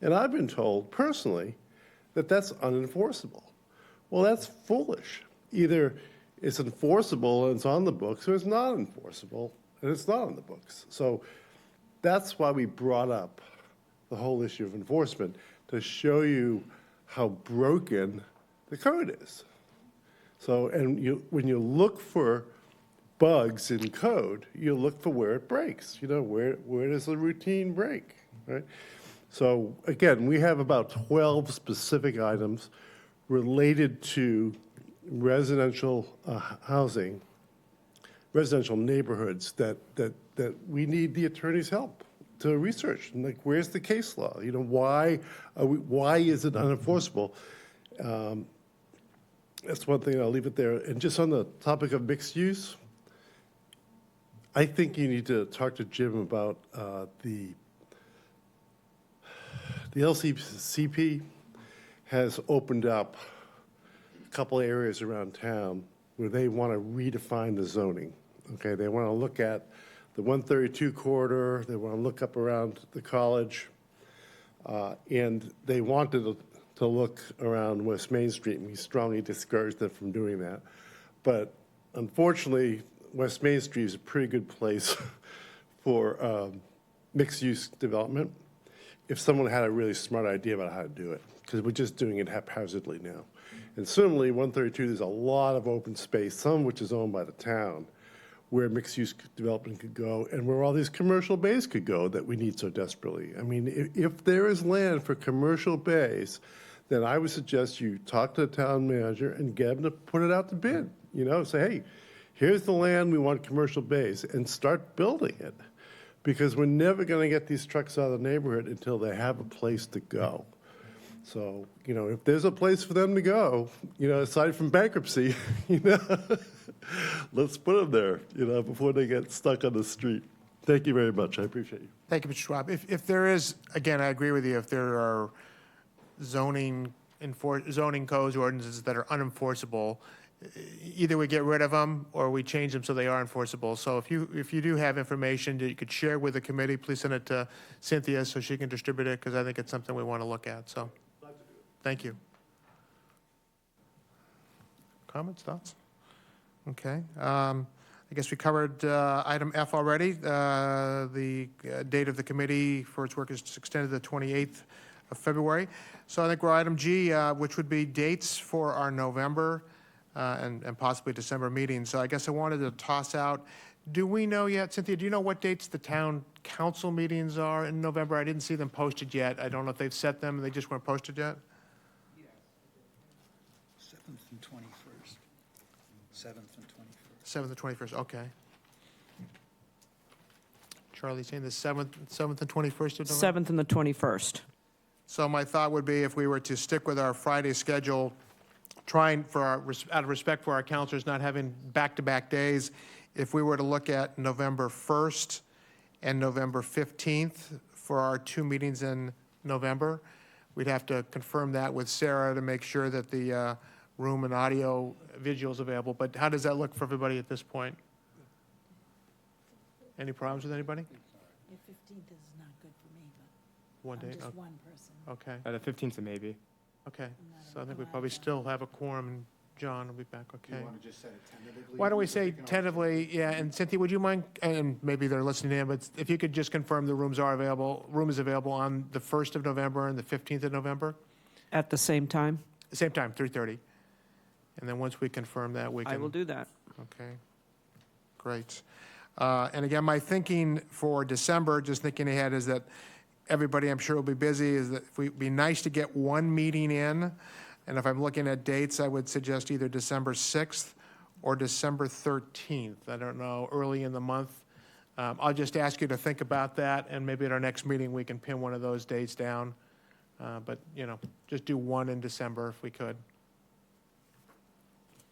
[SPEAKER 6] And I've been told personally that that's unenforceable. Well, that's foolish. Either it's enforceable and it's on the books, or it's not enforceable and it's not on the books. So that's why we brought up the whole issue of enforcement, to show you how broken the code is. So, and when you look for bugs in code, you look for where it breaks. Where does the routine break, right? So again, we have about 12 specific items related to residential housing, residential neighborhoods that we need the attorney's help to research. And like, where's the case law? You know, why is it unenforceable? That's one thing, I'll leave it there. And just on the topic of mixed use, I think you need to talk to Jim about the LCCP has opened up a couple areas around town where they want to redefine the zoning. Okay, they want to look at the 132 corridor, they want to look up around the college, and they wanted to look around West Main Street, and we strongly discouraged them from doing that. But unfortunately, West Main Street is a pretty good place for mixed-use development if someone had a really smart idea about how to do it, because we're just doing it haphazardly now. And similarly, 132, there's a lot of open space, some of which is owned by the town, where mixed-use development could go and where all these commercial bays could go that we need so desperately. I mean, if there is land for commercial bays, then I would suggest you talk to the town manager and get him to put it out to bid. You know, say, hey, here's the land, we want commercial bays, and start building it. Because we're never going to get these trucks out of the neighborhood until they have a place to go. So, you know, if there's a place for them to go, you know, aside from bankruptcy, you know, let's put them there, you know, before they get stuck on the street. Thank you very much. I appreciate you.
[SPEAKER 1] Thank you, Mr. Schwab. If there is, again, I agree with you, if there are zoning codes or ordinances that are unenforceable, either we get rid of them or we change them so they are enforceable. So if you do have information that you could share with the committee, please send it to Cynthia so she can distribute it, because I think it's something we want to look at. So, thank you. Comments, thoughts? Okay. I guess we covered item F already. The date of the committee for its work is extended to the 28th of February. So I think we're item G, which would be dates for our November and possibly December meetings. So I guess I wanted to toss out, do we know yet, Cynthia, do you know what dates the town council meetings are in November? I didn't see them posted yet. I don't know if they've set them, they just weren't posted yet?
[SPEAKER 17] Yeah. 7th and 21st. 7th and 21st.
[SPEAKER 1] 7th and 21st, okay. Charlie, saying the 7th and 21st of November?
[SPEAKER 18] 7th and the 21st.
[SPEAKER 1] So my thought would be if we were to stick with our Friday schedule, trying out of respect for our counselors not having back-to-back days, if we were to look at November 1st and November 15th for our two meetings in November, we'd have to confirm that with Sarah to make sure that the room and audio visual is available. But how does that look for everybody at this point? Any problems with anybody?
[SPEAKER 19] The 15th is not good for me, but
[SPEAKER 1] One
[SPEAKER 19] I'm
[SPEAKER 1] day,
[SPEAKER 19] just
[SPEAKER 1] okay.
[SPEAKER 19] one person.
[SPEAKER 1] Okay,
[SPEAKER 4] The 15th, maybe.
[SPEAKER 1] okay. So I think we probably still have a quorum, and John will be back, okay?
[SPEAKER 13] You want to just set it tentatively?
[SPEAKER 1] Why don't we say tentatively, yeah, and Cynthia, would you mind, and maybe they're listening in, but if you could just confirm the room is available on the 1st of November and the 15th of November?
[SPEAKER 18] At the same time?
[SPEAKER 1] Same time, 3:30. And then once we confirm that, we can.
[SPEAKER 18] I will do that.
[SPEAKER 1] Okay, great. And again, my thinking for December, just thinking ahead, is that everybody, I'm sure, will be busy, is that it'd be nice to get one meeting in. And if I'm looking at dates, I would suggest either December 6th or December 13th. I don't know, early in the month. I'll just ask you to think about that, and maybe at our next meeting, we can pin one of those dates down. But, you know, just do one in December if we could.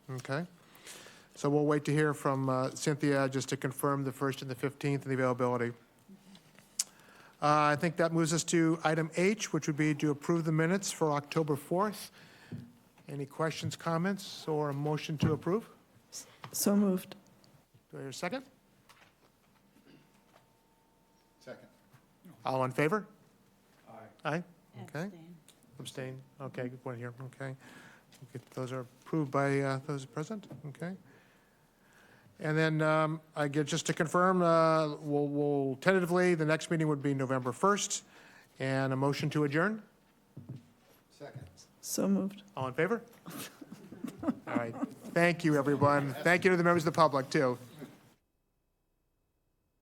[SPEAKER 1] Okay. So we'll wait to hear from Cynthia just to confirm the 1st and the 15th and the availability. I think that moves us to item H, which would be to approve the minutes for October 4th. Any questions, comments, or a motion to approve?
[SPEAKER 2] So moved.
[SPEAKER 1] Do I hear a second?
[SPEAKER 13] Second.
[SPEAKER 1] All in favor?
[SPEAKER 13] Aye.
[SPEAKER 1] Aye? Okay. Abstain? Okay, good point here, okay. Those are approved by those present, okay. And then I get, just to confirm, we'll tentatively, the next meeting would be November 1st, and a motion to adjourn?
[SPEAKER 13] Second.
[SPEAKER 2] So moved.
[SPEAKER 1] All in favor? All right. Thank you, everyone. Thank you to the members of the public, too.